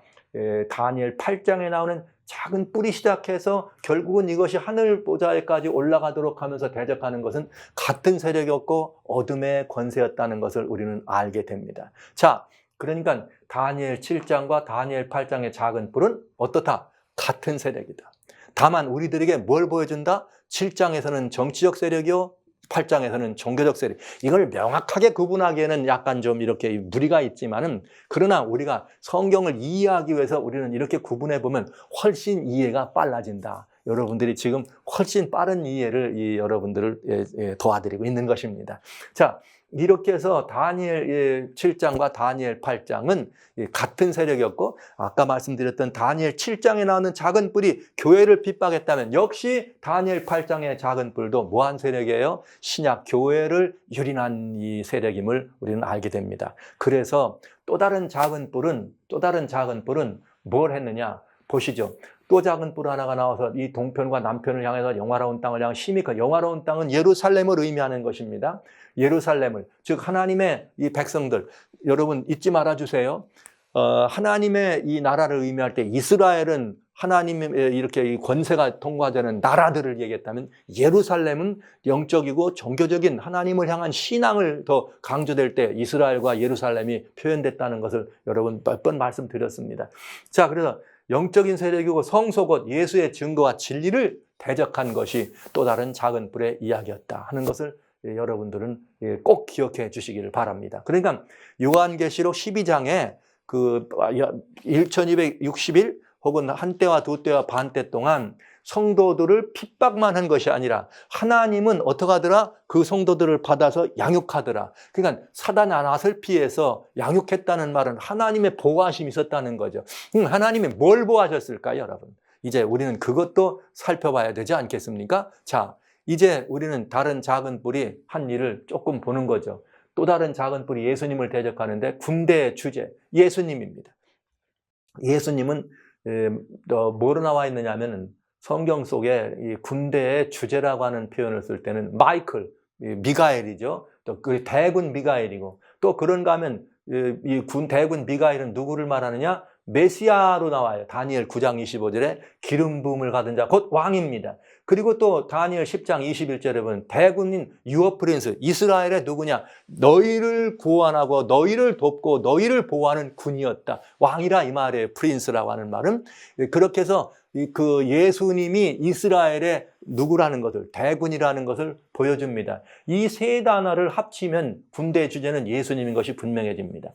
다니엘 8장에 나오는 작은 뿔이 시작해서 결국은 이것이 하늘 보좌에까지 올라가도록 하면서 대적하는 것은 같은 세력이었고 어둠의 권세였다는 것을 우리는 알게 됩니다. 자, 그러니까 다니엘 7장과 다니엘 8장의 작은 뿔은 어떻다? 같은 세력이다. 다만 우리들에게 뭘 보여준다? 7장에서는 정치적 세력이요, 8장에서는 종교적 세력. 이걸 명확하게 구분하기에는 약간 좀 이렇게 무리가 있지만은, 그러나 우리가 성경을 이해하기 위해서 우리는 이렇게 구분해 보면 훨씬 이해가 빨라진다. 여러분들이 지금 훨씬 빠른 이해를 여러분들을 도와드리고 있는 것입니다. 자, 이렇게 해서 다니엘 7장과 다니엘 8장은 같은 세력이었고, 아까 말씀드렸던 다니엘 7장에 나오는 작은 뿔이 교회를 핍박했다면 역시 다니엘 8장의 작은 뿔도 뭐한 세력이에요? 신약 교회를 유린한 이 세력임을 우리는 알게 됩니다. 그래서 또 다른 작은 뿔은 뭘 했느냐? 보시죠. 또 작은 뿔 하나가 나와서 이 동편과 남편을 향해서 영화로운 땅을 향해 심히 그 영화로운 땅은 예루살렘을 의미하는 것입니다. 예루살렘을, 즉 하나님의 이 백성들, 여러분 잊지 말아 주세요. 하나님의 이 나라를 의미할 때 이스라엘은 하나님의 이렇게 권세가 통과되는 나라들을 얘기했다면, 예루살렘은 영적이고 종교적인 하나님을 향한 신앙을 더 강조될 때 이스라엘과 예루살렘이 표현됐다는 것을 여러분 몇 번 말씀드렸습니다. 자, 그래서 영적인 세력이고 성소 곧 예수의 증거와 진리를 대적한 것이 또 다른 작은 뿔의 이야기였다 하는 것을 여러분들은 꼭 기억해 주시기를 바랍니다. 그러니까 요한계시록 12장에 그 1260일 혹은 한 때와 두 때와 반 때 동안 성도들을 핍박만 한 것이 아니라 하나님은 어떻게 하더라? 그 성도들을 받아서 양육하더라. 그러니까 사단 낫을 피해서 양육했다는 말은 하나님의 보호하심이 있었다는 거죠. 하나님이 뭘 보호하셨을까요, 여러분? 이제 우리는 그것도 살펴봐야 되지 않겠습니까? 자, 이제 우리는 다른 작은 뿔이 한 일을 조금 보는 거죠. 또 다른 작은 뿔이 예수님을 대적하는데, 군대의 주제, 예수님입니다. 예수님은 뭐로 나와 있느냐면은 성경 속에 이 군대의 주제라고 하는 표현을 쓸 때는 마이클, 미가엘이죠. 또 그 대군 미가엘이고, 또 그런가 하면 이 대군 미가엘은 누구를 말하느냐? 메시아로 나와요. 다니엘 9장 25절에 기름 부음을 받은 자 곧 왕입니다. 그리고 또 다니엘 10장 21절에 보면 대군인 유어 프린스, 이스라엘의 누구냐? 너희를 구원하고 너희를 돕고 너희를 보호하는 군이었다. 왕이라 이 말이에요. 프린스라고 하는 말은. 그렇게 해서 그 예수님이 이스라엘의 누구라는 것을, 대군이라는 것을 보여줍니다. 이 세 단어를 합치면 군대의 주제는 예수님인 것이 분명해집니다.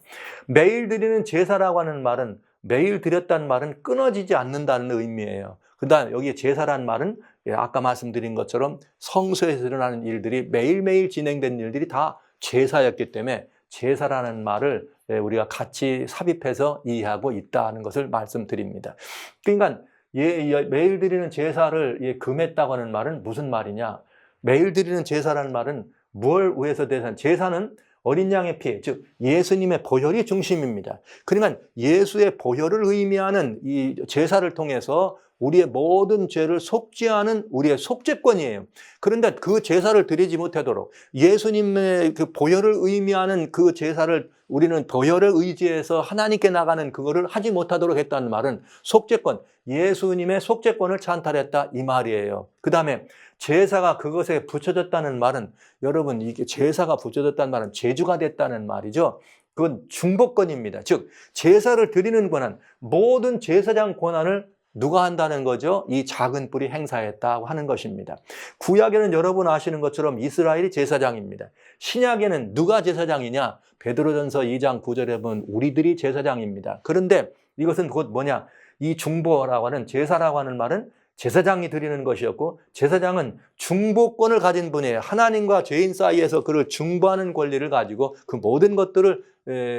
매일 드리는 제사라고 하는 말은, 매일 드렸다는 말은 끊어지지 않는다는 의미예요. 그다음 여기 제사란 말은 아까 말씀드린 것처럼 성소에서 일어나는 일들이, 매일매일 진행된 일들이 다 제사였기 때문에 제사라는 말을 우리가 같이 삽입해서 이해하고 있다는 것을 말씀드립니다. 그러니까 매일 드리는 제사를 금했다고 하는 말은 무슨 말이냐? 매일 드리는 제사라는 말은 뭘 위해서 대상? 제사는 어린 양의 피, 즉 예수님의 보혈이 중심입니다. 그러니까 예수의 보혈을 의미하는 이 제사를 통해서 우리의 모든 죄를 속죄하는 우리의 속죄권이에요. 그런데 그 제사를 드리지 못하도록 예수님의 그 보혈을 의미하는 그 제사를 우리는 보혈을 의지해서 하나님께 나가는 그거를 하지 못하도록 했다는 말은 속죄권, 예수님의 속죄권을 찬탈했다 이 말이에요. 그 다음에 제사가 그것에 붙여졌다는 말은, 여러분, 이게 제사가 붙여졌다는 말은 제주가 됐다는 말이죠. 그건 중보권입니다. 즉 제사를 드리는 권한, 모든 제사장 권한을 누가 한다는 거죠? 이 작은 뿔이 행사했다고 하는 것입니다. 구약에는 여러분 아시는 것처럼 이스라엘이 제사장입니다. 신약에는 누가 제사장이냐? 베드로전서 2장 9절에 보면 우리들이 제사장입니다. 그런데 이것은 곧 뭐냐? 이 중보라고 하는, 제사라고 하는 말은 제사장이 드리는 것이었고, 제사장은 중보권을 가진 분이에요. 하나님과 죄인 사이에서 그를 중보하는 권리를 가지고 그 모든 것들을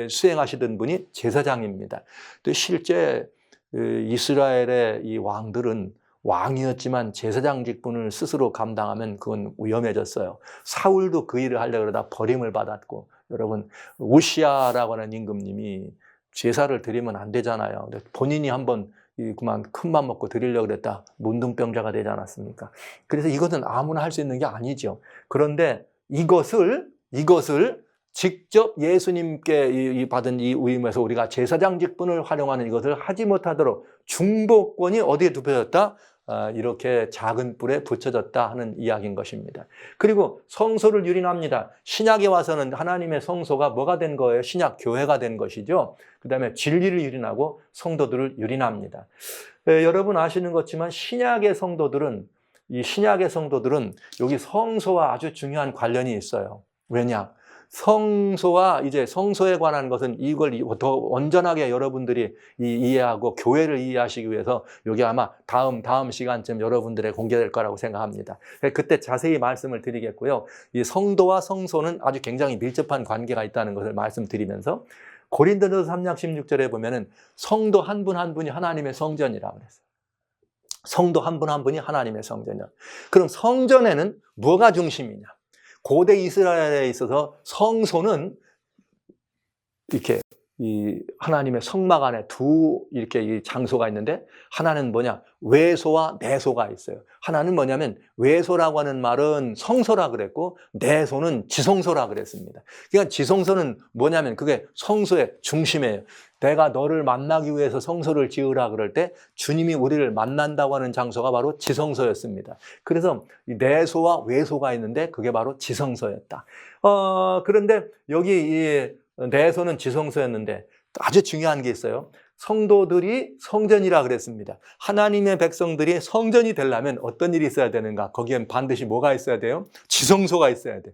수행하시던 분이 제사장입니다. 또 실제 이스라엘의 이 왕들은 왕이었지만 제사장 직분을 스스로 감당하면 그건 위험해졌어요. 사울도 그 일을 하려고 그러다 버림을 받았고, 여러분 우시아라고 하는 임금님이 제사를 드리면 안 되잖아요. 본인이 한번 그만 큰맘 먹고 드리려고 그랬다 문둥병자가 되지 않았습니까? 그래서 이것은 아무나 할 수 있는 게 아니죠. 그런데 이것을 직접 예수님께 받은 이 위임에서 우리가 제사장 직분을 활용하는 이것을 하지 못하도록 중보권이 어디에 두어졌다? 이렇게 작은 뿔에 붙여졌다 하는 이야기인 것입니다. 그리고 성소를 유린합니다. 신약에 와서는 하나님의 성소가 뭐가 된 거예요? 신약 교회가 된 것이죠. 그 다음에 진리를 유린하고 성도들을 유린합니다. 여러분 아시는 것지만 신약의 성도들은 여기 성소와 아주 중요한 관련이 있어요. 왜냐? 성소와 이제 성소에 관한 것은 이걸 더 온전하게 여러분들이 이해하고 교회를 이해하시기 위해서 여기 아마 다음 시간쯤 여러분들의 공개될 거라고 생각합니다. 그때 자세히 말씀을 드리겠고요. 이 성도와 성소는 아주 굉장히 밀접한 관계가 있다는 것을 말씀드리면서 고린도전서 3장 16절에 보면은 성도 한 분 한 분이 하나님의 성전이라고 그랬어요. 성도 한 분 한 분이 하나님의 성전이야. 그럼 성전에는 뭐가 중심이냐? 고대 이스라엘에 있어서 성소는 이렇게 이 하나님의 성막 안에 이렇게 이 장소가 있는데, 하나는 뭐냐? 외소와 내소가 있어요. 하나는 뭐냐면 외소라고 하는 말은 성소라 그랬고, 내소는 지성소라 그랬습니다. 그러니까 지성소는 뭐냐면 그게 성소의 중심이에요. 내가 너를 만나기 위해서 성소를 지으라 그럴 때 주님이 우리를 만난다고 하는 장소가 바로 지성소였습니다. 그래서 내소와 외소가 있는데 그게 바로 지성소였다. 그런데 여기 이 내소는 지성소였는데 아주 중요한 게 있어요. 성도들이 성전이라 그랬습니다. 하나님의 백성들이 성전이 되려면 어떤 일이 있어야 되는가? 거기엔 반드시 뭐가 있어야 돼요? 지성소가 있어야 돼.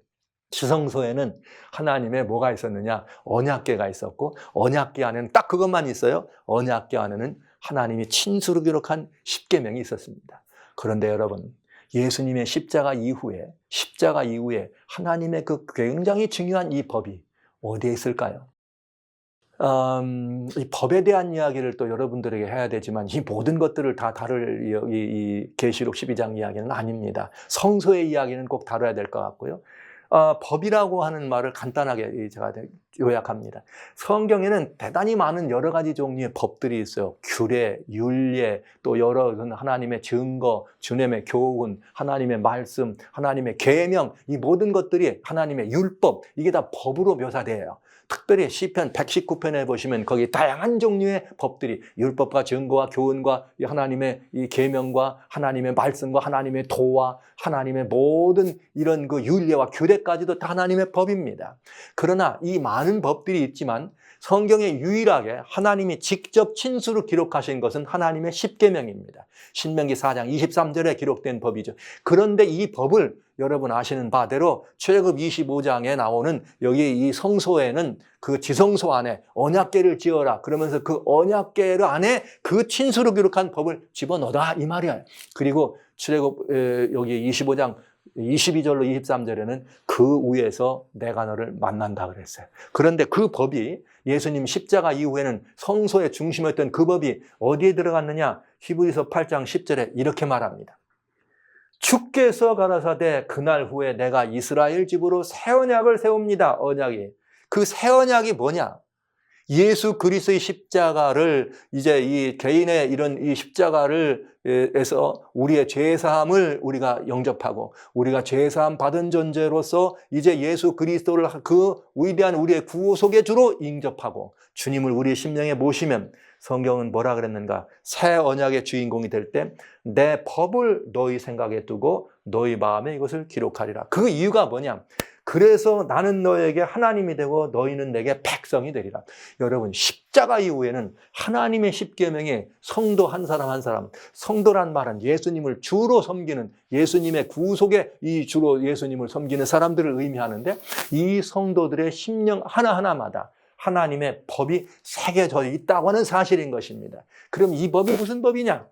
지성소에는 하나님의 뭐가 있었느냐? 언약궤가 있었고, 언약궤 안에는 딱 그것만 있어요. 언약궤 안에는 하나님이 친수로 기록한 십계명이 있었습니다. 그런데 여러분, 예수님의 십자가 이후에 하나님의 그 굉장히 중요한 이 법이 어디에 있을까요? 이 법에 대한 이야기를 또 여러분들에게 해야 되지만 이 모든 것들을 다 다룰 이 계시록 12장 이야기는 아닙니다. 성소의 이야기는 꼭 다뤄야 될 것 같고요. 법이라고 하는 말을 간단하게 제가 요약합니다. 성경에는 대단히 많은 여러 가지 종류의 법들이 있어요. 규례, 율례, 또 여러 하나님의 증거, 주님의 교훈, 하나님의 말씀, 하나님의 계명, 이 모든 것들이 하나님의 율법, 이게 다 법으로 묘사돼요. 특별히 시편 119편에 보시면 거기 다양한 종류의 법들이, 율법과 증거와 교훈과 하나님의 이 계명과 하나님의 말씀과 하나님의 도와 하나님의 모든 이런 그 율례와 규례까지도 다 하나님의 법입니다. 그러나 이 많은 법들이 있지만 성경에 유일하게 하나님이 직접 친수로 기록하신 것은 하나님의 십계명입니다. 신명기 4장 23절에 기록된 법이죠. 그런데 이 법을 여러분 아시는 바대로 출애굽 25장에 나오는 여기 이 성소에는 그 지성소 안에 언약궤를 지어라 그러면서 그 언약궤 안에 그 친수로 기록한 법을 집어넣어라 이 말이에요. 그리고 출애굽 여기 25장 22절로 23절에는 그 위에서 내가 너를 만난다 그랬어요. 그런데 그 법이 예수님 십자가 이후에는 성소의 중심이었던 그 법이 어디에 들어갔느냐? 히브리서 8장 10절에 이렇게 말합니다. 주께서 가라사대 그날 후에 내가 이스라엘 집으로 새 언약을 세웁니다. 언약이. 그 새 언약이 뭐냐? 예수 그리스도의 십자가를 이제 이 개인의 이런 이 십자가를 에서 우리의 죄사함을 우리가 영접하고 우리가 죄사함 받은 존재로서 이제 예수 그리스도를 그 위대한 우리의 구속의 주로 인접하고 주님을 우리의 심령에 모시면 성경은 뭐라 그랬는가? 새 언약의 주인공이 될 때 내 법을 너희 생각에 두고 너희 마음에 이것을 기록하리라. 그 이유가 뭐냐? 그래서 나는 너에게 하나님이 되고 너희는 내게 백성이 되리라. 여러분, 십자가 이후에는 하나님의 십계명에 성도 한 사람 한 사람, 성도란 말은 예수님을 주로 섬기는, 예수님의 구속의 이 주로 예수님을 섬기는 사람들을 의미하는데, 이 성도들의 심령 하나하나마다 하나님의 법이 새겨져 있다고 하는 사실인 것입니다. 그럼 이 법이 무슨 법이냐?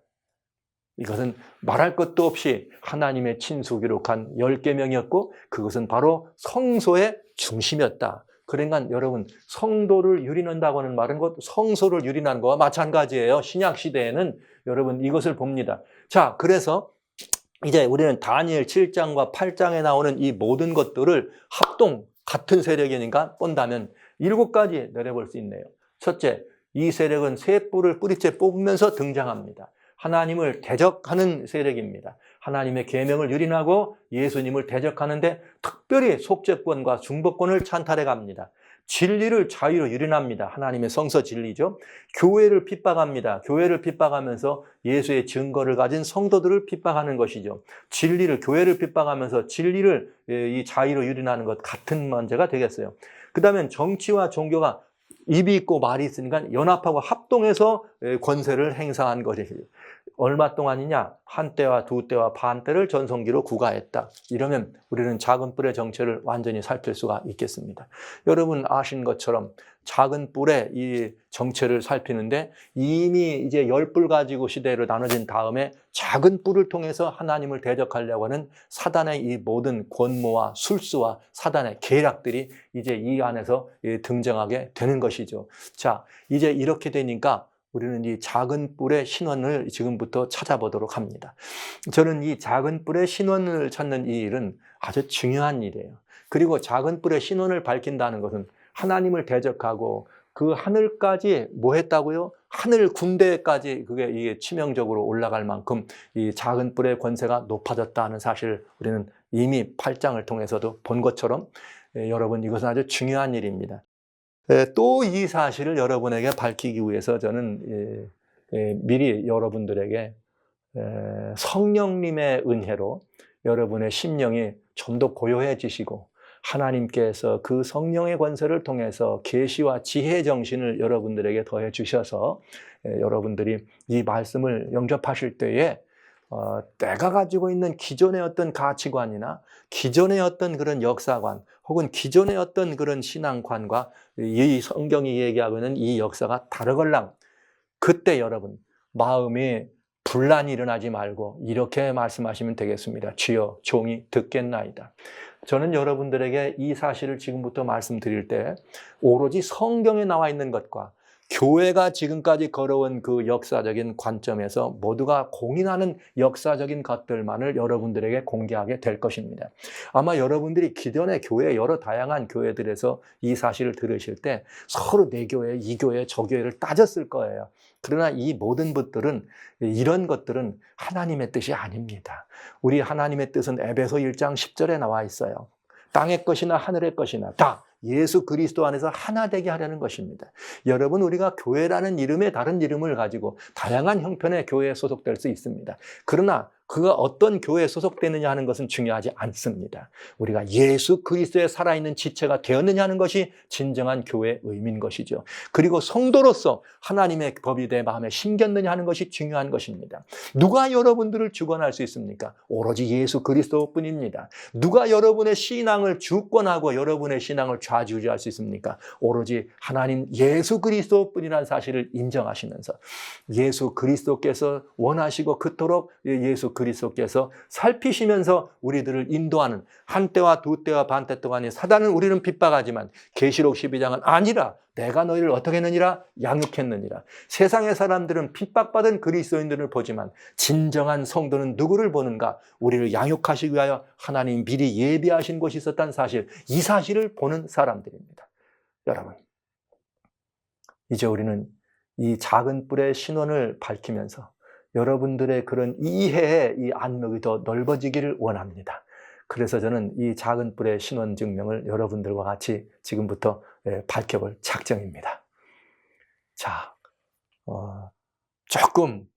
이것은 말할 것도 없이 하나님의 친수 기록한 10계명이었고 그것은 바로 성소의 중심이었다. 그러니까 여러분, 성도를 유린한다고 하는 말은 곧 성소를 유린하는 것과 마찬가지예요. 신약시대에는 여러분 이것을 봅니다. 자, 그래서 이제 우리는 다니엘 7장과 8장에 나오는 이 모든 것들을 합동 같은 세력이니까 본다면 7가지 내려볼 수 있네요. 첫째, 이 세력은 새 뿔을 뿌리째 뽑으면서 등장합니다. 하나님을 대적하는 세력입니다. 하나님의 계명을 유린하고 예수님을 대적하는데 특별히 속죄권과 중보권을 찬탈해 갑니다. 진리를 자유로 유린합니다. 하나님의 성서 진리죠. 교회를 핍박합니다. 교회를 핍박하면서 예수의 증거를 가진 성도들을 핍박하는 것이죠. 진리를, 교회를 핍박하면서 진리를 이 자유로 유린하는 것 같은 문제가 되겠어요. 그 다음에 정치와 종교가 입이 있고 말이 있으니까 연합하고 합동해서 권세를 행사한 것이죠. 얼마 동안이냐? 한 때와 두 때와 반 때를 전성기로 구가했다. 이러면 우리는 작은 뿔의 정체를 완전히 살필 수가 있겠습니다. 여러분 아신 것처럼 작은 뿔의 이 정체를 살피는데 이미 이제 10뿔 가지고 시대로 나눠진 다음에 작은 뿔을 통해서 하나님을 대적하려고 하는 사단의 이 모든 권모와 술수와 사단의 계략들이 이제 이 안에서 등장하게 되는 것이죠. 자, 이제 이렇게 되니까 우리는 이 작은 뿔의 신원을 지금부터 찾아보도록 합니다. 저는 이 작은 뿔의 신원을 찾는 이 일은 아주 중요한 일이에요. 그리고 작은 뿔의 신원을 밝힌다는 것은 하나님을 대적하고 그 하늘까지 뭐 했다고요? 하늘 군대까지 그게 이게 치명적으로 올라갈 만큼 이 작은 뿔의 권세가 높아졌다는 사실을 우리는 이미 8장을 통해서도 본 것처럼 여러분 이것은 아주 중요한 일입니다. 또 이 사실을 여러분에게 밝히기 위해서 저는 미리 여러분들에게 성령님의 은혜로 여러분의 심령이 좀 더 고요해지시고 하나님께서 그 성령의 권세를 통해서 계시와 지혜 정신을 여러분들에게 더해 주셔서 여러분들이 이 말씀을 영접하실 때에 내가 가지고 있는 기존의 어떤 가치관이나 기존의 어떤 그런 역사관 혹은 기존의 어떤 그런 신앙관과 이 성경이 얘기하고 있는 이 역사가 다르걸랑 그때 여러분 마음에 분란이 일어나지 말고 이렇게 말씀하시면 되겠습니다. 주여 종이 듣겠나이다. 저는 여러분들에게 이 사실을 지금부터 말씀드릴 때 오로지 성경에 나와 있는 것과 교회가 지금까지 걸어온 그 역사적인 관점에서 모두가 공인하는 역사적인 것들만을 여러분들에게 공개하게 될 것입니다. 아마 여러분들이 기존의 교회, 여러 다양한 교회들에서 이 사실을 들으실 때 서로 내 교회, 이 교회, 저 교회를 따졌을 거예요. 그러나 이 모든 것들은 이런 것들은 하나님의 뜻이 아닙니다. 우리 하나님의 뜻은 에베소 1장 10절에 나와 있어요. 땅의 것이나 하늘의 것이나 다 예수 그리스도 안에서 하나 되게 하려는 것입니다. 여러분 우리가 교회라는 이름에 다른 이름을 가지고 다양한 형편의 교회에 소속될 수 있습니다. 그러나 그가 어떤 교회에 소속되느냐 하는 것은 중요하지 않습니다. 우리가 예수 그리스도의 살아있는 지체가 되었느냐 하는 것이 진정한 교회의 의미인 것이죠. 그리고 성도로서 하나님의 법이 내 마음에 심겼느냐 하는 것이 중요한 것입니다. 누가 여러분들을 주관할 수 있습니까? 오로지 예수 그리스도뿐입니다. 누가 여러분의 신앙을 주권하고 여러분의 신앙을 좌지우지할 수 있습니까? 오로지 하나님 예수 그리스도뿐이라는 사실을 인정하시면서 예수 그리스도께서 원하시고 그토록 예수 그리스도께서 살피시면서 우리들을 인도하는 한때와 두때와 반때 동안에 사단은 우리는 핍박하지만 계시록 12장은 아니라 내가 너희를 어떻게 했느니라 양육했느니라. 세상의 사람들은 핍박받은 그리스도인들을 보지만 진정한 성도는 누구를 보는가? 우리를 양육하시기 위하여 하나님 미리 예비하신 곳이 있었다는 사실, 이 사실을 보는 사람들입니다. 여러분, 이제 우리는 이 작은 뿔의 신원을 밝히면서 여러분들의 그런 이해의 이 안목이 더 넓어지기를 원합니다. 그래서 저는 이 작은 뿔의 신원 증명을 여러분들과 같이 지금부터 밝혀볼 작정입니다. 자, 조금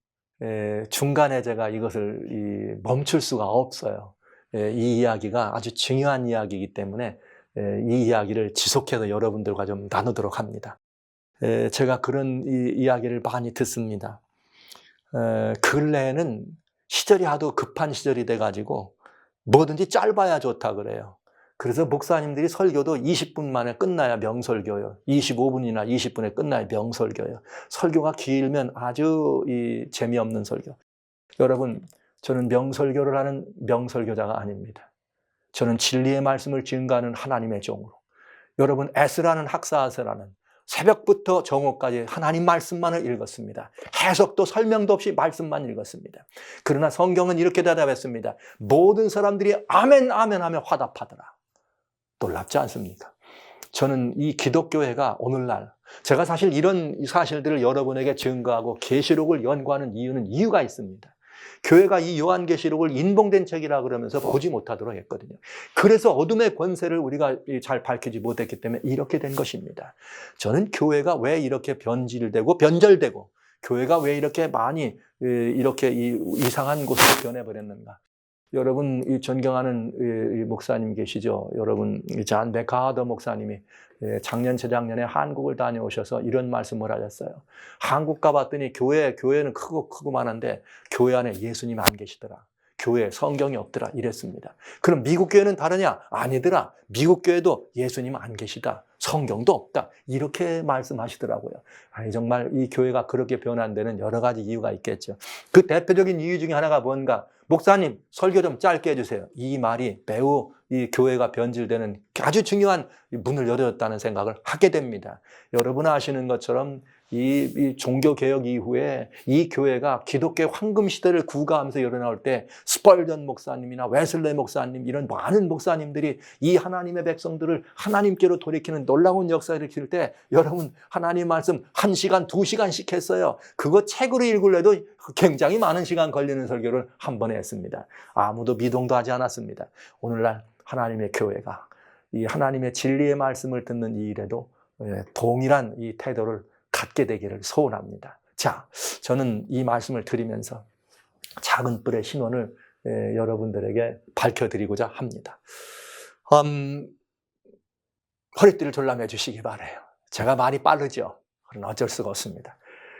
중간에 제가 이것을 멈출 수가 없어요. 이 이야기가 아주 중요한 이야기이기 때문에 이 이야기를 지속해서 여러분들과 좀 나누도록 합니다. 제가 그런 이야기를 많이 듣습니다. 근래에는 시절이 하도 급한 시절이 돼가지고 뭐든지 짧아야 좋다 그래요. 그래서 목사님들이 설교도 20분 만에 끝나야 명설교예요. 25분이나 20분에 끝나야 명설교예요. 설교가 길면 아주 재미없는 설교. 여러분, 저는 명설교를 하는 명설교자가 아닙니다. 저는 진리의 말씀을 증거하는 하나님의 종으로, 여러분 에스라는 학사에서라는 새벽부터 정오까지 하나님 말씀만을 읽었습니다. 해석도 설명도 없이 말씀만 읽었습니다. 그러나 성경은 이렇게 대답했습니다. 모든 사람들이 아멘 아멘 하며 화답하더라. 놀랍지 않습니까? 저는 이 기독교회가 오늘날, 제가 사실 이런 사실들을 여러분에게 증거하고 계시록을 연구하는 이유가 있습니다. 교회가 이 요한계시록을 인봉된 책이라 그러면서 보지 못하도록 했거든요. 그래서 어둠의 권세를 우리가 잘 밝히지 못했기 때문에 이렇게 된 것입니다. 저는 교회가 왜 이렇게 변질되고 변절되고 교회가 왜 이렇게 많이 이렇게 이상한 곳으로 변해버렸는가. 여러분, 이 존경하는 이 목사님 계시죠? 여러분, 잔 맥하더 목사님이 작년, 재작년에 한국을 다녀오셔서 이런 말씀을 하셨어요. 한국 가봤더니 교회는 크고만한데 교회 안에 예수님 안 계시더라. 교회에 성경이 없더라. 이랬습니다. 그럼 미국 교회는 다르냐? 아니더라. 미국 교회도 예수님 안 계시다. 성경도 없다. 이렇게 말씀하시더라고요. 아니, 정말 이 교회가 그렇게 변한 데는 여러 가지 이유가 있겠죠. 그 대표적인 이유 중에 하나가 뭔가? 목사님, 설교 좀 짧게 해주세요. 이 말이 매우 이 교회가 변질되는 아주 중요한 문을 열어줬다는 생각을 하게 됩니다. 여러분 아시는 것처럼 이 종교개혁 이후에 이 교회가 기독교 황금시대를 구가하면서 일어나올 때 스펄전 목사님이나 웨슬레 목사님, 이런 많은 목사님들이 이 하나님의 백성들을 하나님께로 돌이키는 놀라운 역사를 일으킬 때 여러분, 하나님 말씀 1시간, 2시간씩 했어요. 그거 책으로 읽으려도 굉장히 많은 시간 걸리는 설교를 한 번에 했습니다. 아무도 미동도 하지 않았습니다. 오늘날 하나님의 교회가 이 하나님의 진리의 말씀을 듣는 이 일에도 동일한 이 태도를 갖게 되기를 소원합니다. 자, 저는 이 말씀을 드리면서 작은 뿔의 신원을 여러분들에게 밝혀드리고자 합니다. 허리띠를 졸라매 주시기 바라요. 제가 말이 빠르죠. 그러나 어쩔 수가 없습니다.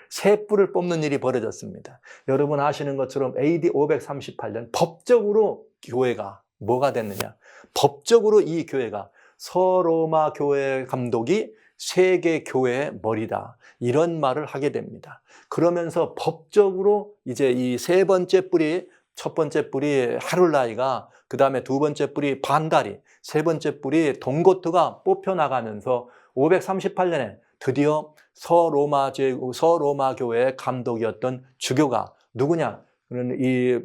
새 뿔을 뽑는 일이 벌어졌습니다. 여러분 아시는 것처럼 AD 538년 법적으로 교회가 뭐가 됐느냐? 법적으로 이 교회가 서로마 교회 감독이 세계 교회의 머리다, 이런 말을 하게 됩니다. 그러면서 법적으로 이제 이 세 번째 뿔이, 첫 번째 뿔이 하룰라이가, 그 다음에 두 번째 뿔이 반다리, 세 번째 뿔이 동고트가 뽑혀나가면서 538년에 드디어 서로마 교회의 감독이었던 주교가 누구냐? 그는 이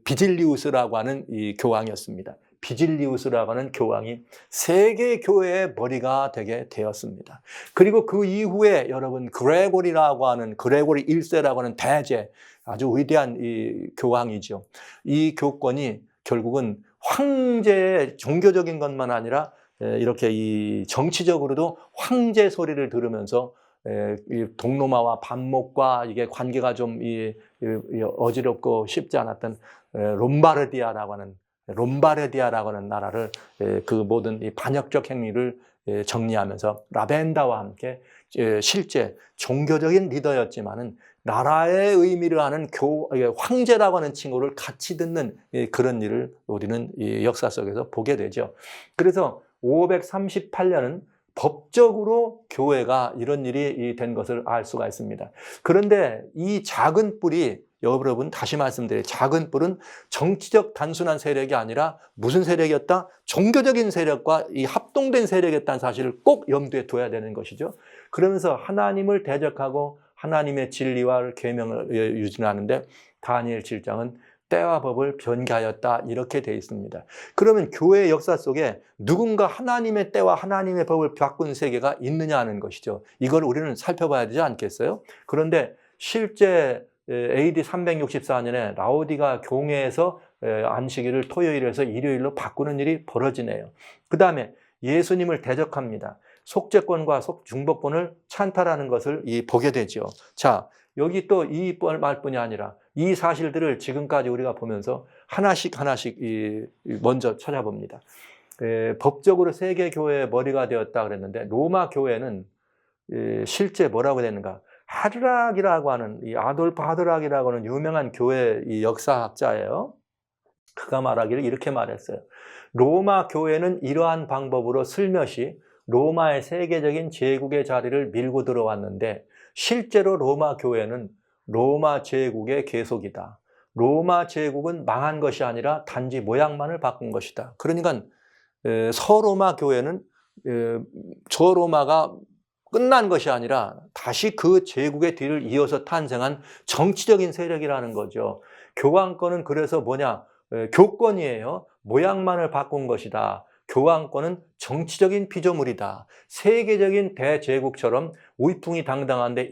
비질리우스라고 하는 이 교황이었습니다. 비질리우스라고 하는 교황이 세계 교회의 머리가 되게 되었습니다. 그리고 그 이후에 여러분 그레고리라고 하는, 그레고리 1세라고 하는 대제, 아주 위대한 이 교황이죠. 이 교권이 결국은 황제의 종교적인 것만 아니라 이렇게 이 정치적으로도 황제 소리를 들으면서 이 동로마와 반목과 이게 관계가 좀 어지럽고 쉽지 않았던 롬바르디아라고 하는 나라를 그 모든 이 반역적 행위를 정리하면서 라벤다와 함께 실제 종교적인 리더였지만은 나라의 의미를 하는 황제라고 하는 칭호를 같이 듣는 그런 일을 우리는 이 역사 속에서 보게 되죠. 그래서 538년은 법적으로 교회가 이런 일이 된 것을 알 수가 있습니다. 그런데 이 작은 뿔이 여러분 다시 말씀드려요. 작은 뿔은 정치적 단순한 세력이 아니라 무슨 세력이었다? 종교적인 세력과 이 합동된 세력이었다는 사실을 꼭 염두에 둬야 되는 것이죠. 그러면서 하나님을 대적하고 하나님의 진리와 계명을 유지하는데 다니엘 7장은 때와 법을 변개하였다 이렇게 되어 있습니다. 그러면 교회의 역사 속에 누군가 하나님의 때와 하나님의 법을 바꾼 세계가 있느냐 하는 것이죠. 이걸 우리는 살펴봐야 되지 않겠어요? 그런데 실제 AD 364년에 라오디가 교회에서 안식일을 토요일에서 일요일로 바꾸는 일이 벌어지네요. 그 다음에 예수님을 대적합니다. 속죄권과 중보권을 찬탈하는 것을 보게 되죠. 자, 여기 또 이 말뿐이 아니라 이 사실들을 지금까지 우리가 보면서 하나씩 먼저 찾아봅니다. 법적으로 세계 교회의 머리가 되었다 그랬는데 로마 교회는 실제 뭐라고 되는가? 하드락이라고 하는 이 아돌프 하드락이라고 하는 유명한 교회 이 역사학자예요. 그가 말하기를 이렇게 말했어요. 로마 교회는 이러한 방법으로 슬며시 로마의 세계적인 제국의 자리를 밀고 들어왔는데 실제로 로마 교회는 로마 제국의 계속이다. 로마 제국은 망한 것이 아니라 단지 모양만을 바꾼 것이다. 그러니까 서로마 교회는 저로마가 끝난 것이 아니라 다시 그 제국의 뒤를 이어서 탄생한 정치적인 세력이라는 거죠. 교황권은 그래서 뭐냐? 교권이에요. 모양만을 바꾼 것이다. 교황권은 정치적인 피조물이다. 세계적인 대제국처럼 우이풍이 당당한데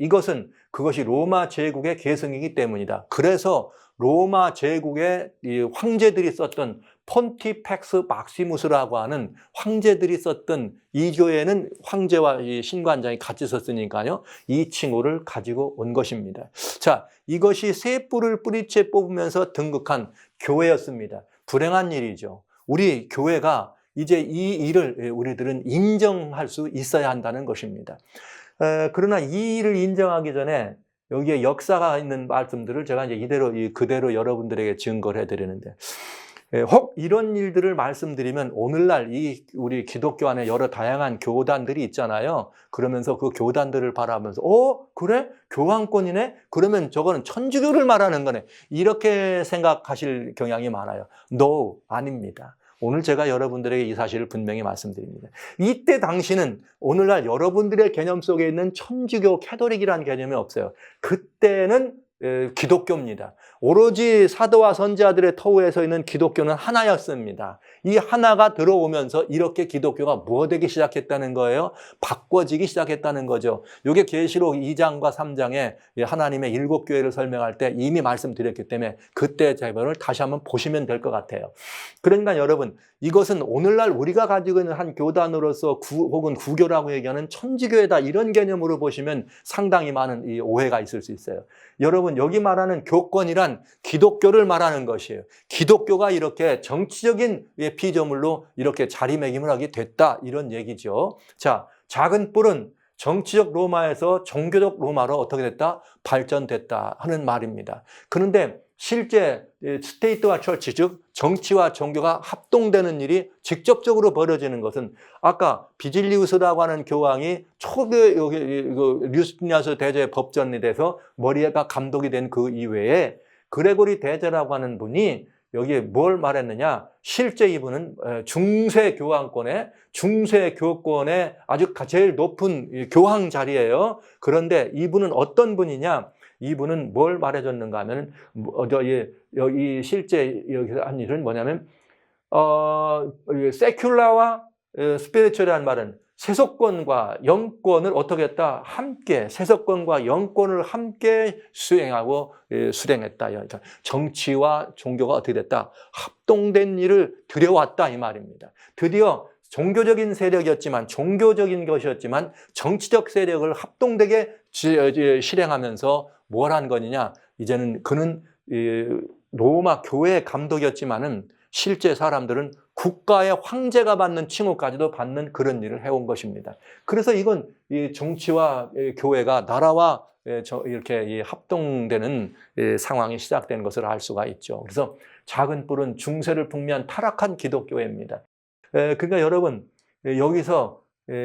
그것이 로마 제국의 계승이기 때문이다. 그래서 로마 제국의 이 황제들이 썼던 폰티펙스 막시무스라고 하는 황제들이 썼던 이 교회는 황제와 이 신관장이 같이 썼으니까요. 이 칭호를 가지고 온 것입니다. 자, 이것이 새 뿔을 뿌리채 뽑으면서 등극한 교회였습니다. 불행한 일이죠. 우리 교회가 이제 이 일을 우리들은 인정할 수 있어야 한다는 것입니다. 그러나 이 일을 인정하기 전에 여기에 역사가 있는 말씀들을 제가 이제 그대로 여러분들에게 증거를 해드리는데, 혹 이런 일들을 말씀드리면 오늘날 우리 기독교 안에 여러 다양한 교단들이 있잖아요. 그러면서 그 교단들을 바라보면서 그래? 교황권이네? 그러면 저거는 천주교를 말하는 거네. 이렇게 생각하실 경향이 많아요. No, 아닙니다. 오늘 제가 여러분들에게 이 사실을 분명히 말씀드립니다. 이때 당시는 오늘날 여러분들의 개념 속에 있는 천주교, 캐톨릭이라는 개념이 없어요. 그때는 기독교입니다. 오로지 사도와 선지자들의 터우에 서 있는 기독교는 하나였습니다. 이 하나가 들어오면서 이렇게 기독교가 무엇되기 시작했다는 거예요? 바꿔지기 시작했다는 거죠. 이게 계시록 2장과 3장에 하나님의 7교회를 설명할 때 이미 말씀드렸기 때문에 그때 제본을 다시 한번 보시면 될 것 같아요. 그러니까 여러분, 이것은 오늘날 우리가 가지고 있는 한 교단으로서 혹은 구교라고 얘기하는 천주교회다 이런 개념으로 보시면 상당히 많은 이 오해가 있을 수 있어요. 여러분, 여기 말하는 교권이란 기독교를 말하는 것이에요. 기독교가 이렇게 정치적인 피조물로 이렇게 자리매김을 하게 됐다 이런 얘기죠. 자, 작은 뿔은 정치적 로마에서 종교적 로마로 어떻게 됐다? 발전됐다 하는 말입니다. 그런데 실제 스테이트와 철치, 즉 정치와 종교가 합동되는 일이 직접적으로 벌어지는 것은 아까 비질리우스라고 하는 교황이 초대 류스티니아스 대제 법전이 돼서 머리가 감독이 된 그 이외에 그레고리 대제라고 하는 분이 여기에 뭘 말했느냐? 실제 이분은 중세 교황권의 중세 교권의 아주 제일 높은 교황 자리예요. 그런데 이분은 어떤 분이냐? 이분은 뭘 말해줬는가 하면 여기 실제 여기서 한 일은 뭐냐면 세큘라와 스피리추얼이라는 말은 세속권과 영권을 어떻게 했다? 함께 세속권과 영권을 함께 수행했다. 그러니까 정치와 종교가 어떻게 됐다? 합동된 일을 들여왔다 이 말입니다. 드디어 종교적인 세력이었지만 종교적인 것이었지만 정치적 세력을 합동되게 실행하면서 뭘 한 거냐? 이제는 그는 로마 교회의 감독이었지만은 실제 사람들은 국가의 황제가 받는 칭호까지도 받는 그런 일을 해온 것입니다. 그래서 이건 정치와 교회가 나라와 이렇게 합동되는 상황이 시작된 것을 알 수가 있죠. 그래서 작은 뿔은 중세를 풍미한 타락한 기독교회입니다. 그러니까 여러분 여기서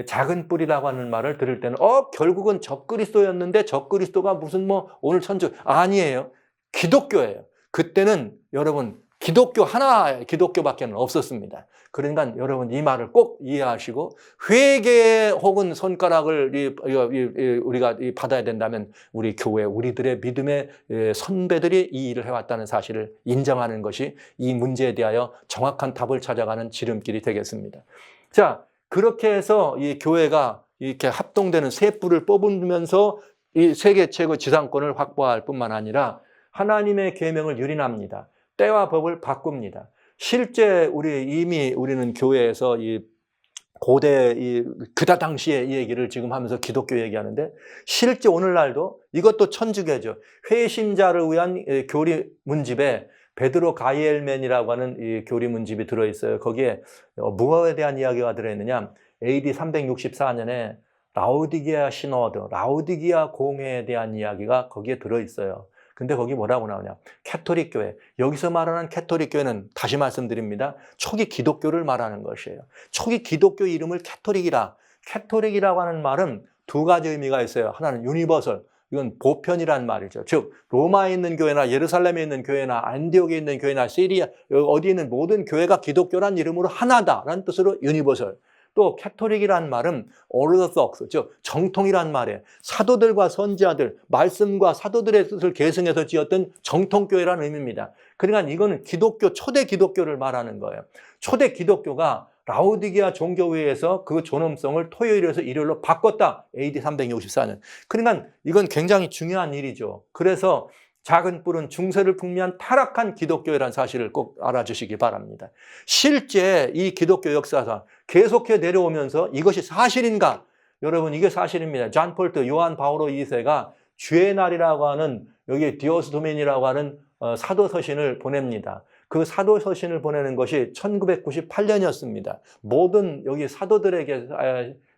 작은 뿔이라고 하는 말을 들을 때는 결국은 적그리스도였는데 적그리스도가 무슨 오늘 천주 아니에요. 기독교예요. 그때는 여러분 기독교 하나 기독교밖에 없었습니다. 그러니까 여러분 이 말을 꼭 이해하시고 회개 혹은 손가락을 우리가 받아야 된다면 우리 교회 우리들의 믿음의 선배들이 이 일을 해왔다는 사실을 인정하는 것이 이 문제에 대하여 정확한 답을 찾아가는 지름길이 되겠습니다. 자, 그렇게 해서 이 교회가 이렇게 합동되는 새 뿔을 뽑으면서 이 세계 최고 지상권을 확보할 뿐만 아니라 하나님의 계명을 유린합니다. 때와 법을 바꿉니다. 실제 우리는 교회에서 이 고대 그다 당시의 이 얘기를 지금 하면서 기독교 얘기하는데 실제 오늘날도 이것도 천주교죠. 회심자를 위한 교리 문집에 베드로 가이엘맨이라고 하는 이 교리 문집이 들어있어요. 거기에 무엇에 대한 이야기가 들어있느냐? AD 364년에 라오디게아 시노드, 라오디게아 공회에 대한 이야기가 거기에 들어있어요. 근데 거기 뭐라고 나오냐? 캐토릭 교회. 여기서 말하는 캐토릭 교회는 다시 말씀드립니다. 초기 기독교를 말하는 것이에요. 초기 기독교 이름을 캐토릭이라. 캐토릭이라고 하는 말은 두 가지 의미가 있어요. 하나는 유니버설. 이건 보편이란 말이죠. 즉 로마에 있는 교회나 예루살렘에 있는 교회나 안디옥에 있는 교회나 시리아 어디에 있는 모든 교회가 기독교란 이름으로 하나다라는 뜻으로 유니버설. 또 캐토릭이란 말은 오르토독스, 즉 정통이란 말이에요. 사도들과 선지자들, 말씀과 사도들의 뜻을 계승해서 지었던 정통교회라는 의미입니다. 그러니까 이거는 기독교, 초대 기독교를 말하는 거예요. 초대 기독교가 라오디게아 종교회에서 그 존엄성을 토요일에서 일요일로 바꿨다. AD 364년. 그러니까 이건 굉장히 중요한 일이죠. 그래서 작은 뿔은 중세를 풍미한 타락한 기독교회라는 사실을 꼭 알아주시기 바랍니다. 실제 이 기독교 역사상 계속해 내려오면서 이것이 사실인가? 여러분 이게 사실입니다. 잔 폴트, 요한 바오로 2세가 주의 날이라고 하는 여기 디오스 도메니라고 하는 사도서신을 보냅니다. 그 사도서신을 보내는 것이 1998년이었습니다. 모든 여기 사도들에게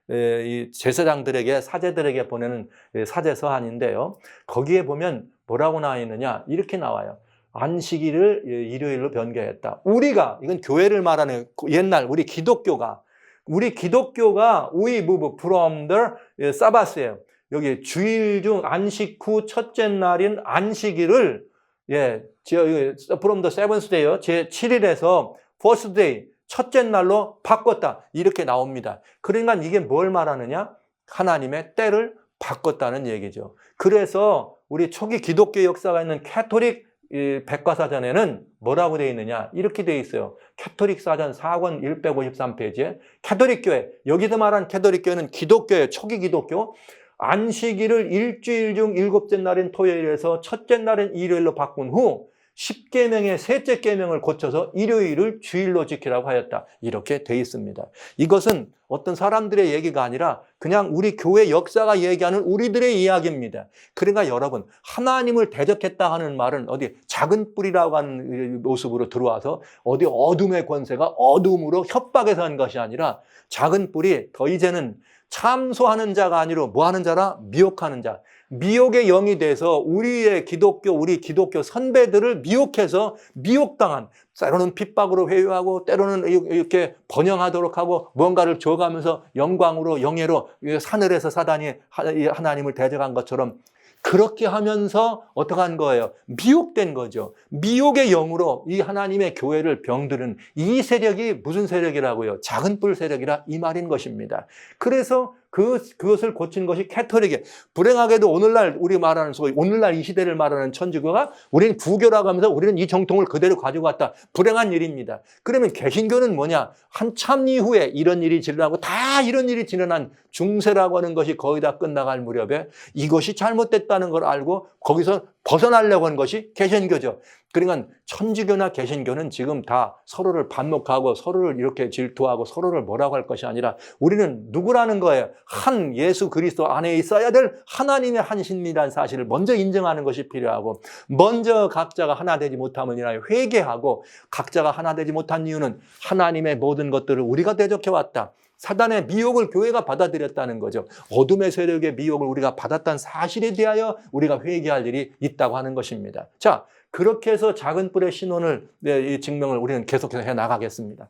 이 제사장들에게 사제들에게 보내는 사제 서한인데요. 거기에 보면 뭐라고 나와 있느냐? 이렇게 나와요. 안식일을 일요일로 변경했다. 우리가 이건 교회를 말하는 옛날 우리 기독교가 we move from the Sabbath예요. 여기 주일 중 안식 후 첫째 날인 안식일을 from the seventh day요. 제 7일에서 first day 첫째 날로 바꿨다. 이렇게 나옵니다. 그러니까 이게 뭘 말하느냐? 하나님의 때를 바꿨다는 얘기죠. 그래서 우리 초기 기독교 역사가 있는 캐토릭 백과사전에는 뭐라고 되어 있느냐? 이렇게 되어 있어요. 캐토릭 사전 4권 153페이지에 캐토릭 교회, 여기서 말한 캐토릭 교회는 기독교의 초기 기독교, 안식일을 일주일 중 7째 날인 토요일에서 첫째 날인 일요일로 바꾼 후 10계명의 셋째 계명을 고쳐서 일요일을 주일로 지키라고 하였다. 이렇게 돼 있습니다. 이것은 어떤 사람들의 얘기가 아니라 그냥 우리 교회 역사가 얘기하는 우리들의 이야기입니다. 그러니까 여러분, 하나님을 대적했다 하는 말은 어디 작은 뿔이라고 하는 모습으로 들어와서 어디 어둠의 권세가 어둠으로 협박해서 한 것이 아니라 작은 뿔이 더 이제는 참소하는 자가 아니라 뭐 하는 자라? 미혹하는 자. 미혹의 영이 돼서 우리 기독교 선배들을 미혹해서 미혹당한, 때로는 핍박으로 회유하고 때로는 이렇게 번영하도록 하고 뭔가를 줘가면서 영광으로 영예로 하늘에서 사단이 하나님을 대적한 것처럼 그렇게 하면서 어떻게 한 거예요? 미혹된 거죠. 미혹의 영으로 이 하나님의 교회를 병드는 이 세력이 무슨 세력이라고요? 작은 뿔 세력이라 이 말인 것입니다. 그래서 그것을 고친 것이 캐토릭이에요. 불행하게도 오늘날 오늘날 이 시대를 말하는 천주교가 우리는 부교라고 하면서 우리는 이 정통을 그대로 가지고 왔다. 불행한 일입니다. 그러면 개신교는 뭐냐? 한참 이후에 이런 일이 일어나고 다 이런 일이 일어난 중세라고 하는 것이 거의 다 끝나갈 무렵에 이것이 잘못됐다는 걸 알고 거기서 벗어나려고 하는 것이 개신교죠. 그러니까 천주교나 개신교는 지금 다 서로를 반목하고 서로를 이렇게 질투하고 서로를 뭐라고 할 것이 아니라 우리는 누구라는 거예요? 한 예수 그리스도 안에 있어야 될 하나님의 한 신이라는 사실을 먼저 인정하는 것이 필요하고 먼저 각자가 하나 되지 못함은 이라 회개하고 각자가 하나 되지 못한 이유는 하나님의 모든 것들을 우리가 대적해왔다. 사단의 미혹을 교회가 받아들였다는 거죠. 어둠의 세력의 미혹을 우리가 받았다는 사실에 대하여 우리가 회개할 일이 있다고 하는 것입니다. 자, 그렇게 해서 작은 뿔의 신원을 이 증명을 우리는 계속해서 해 나가겠습니다.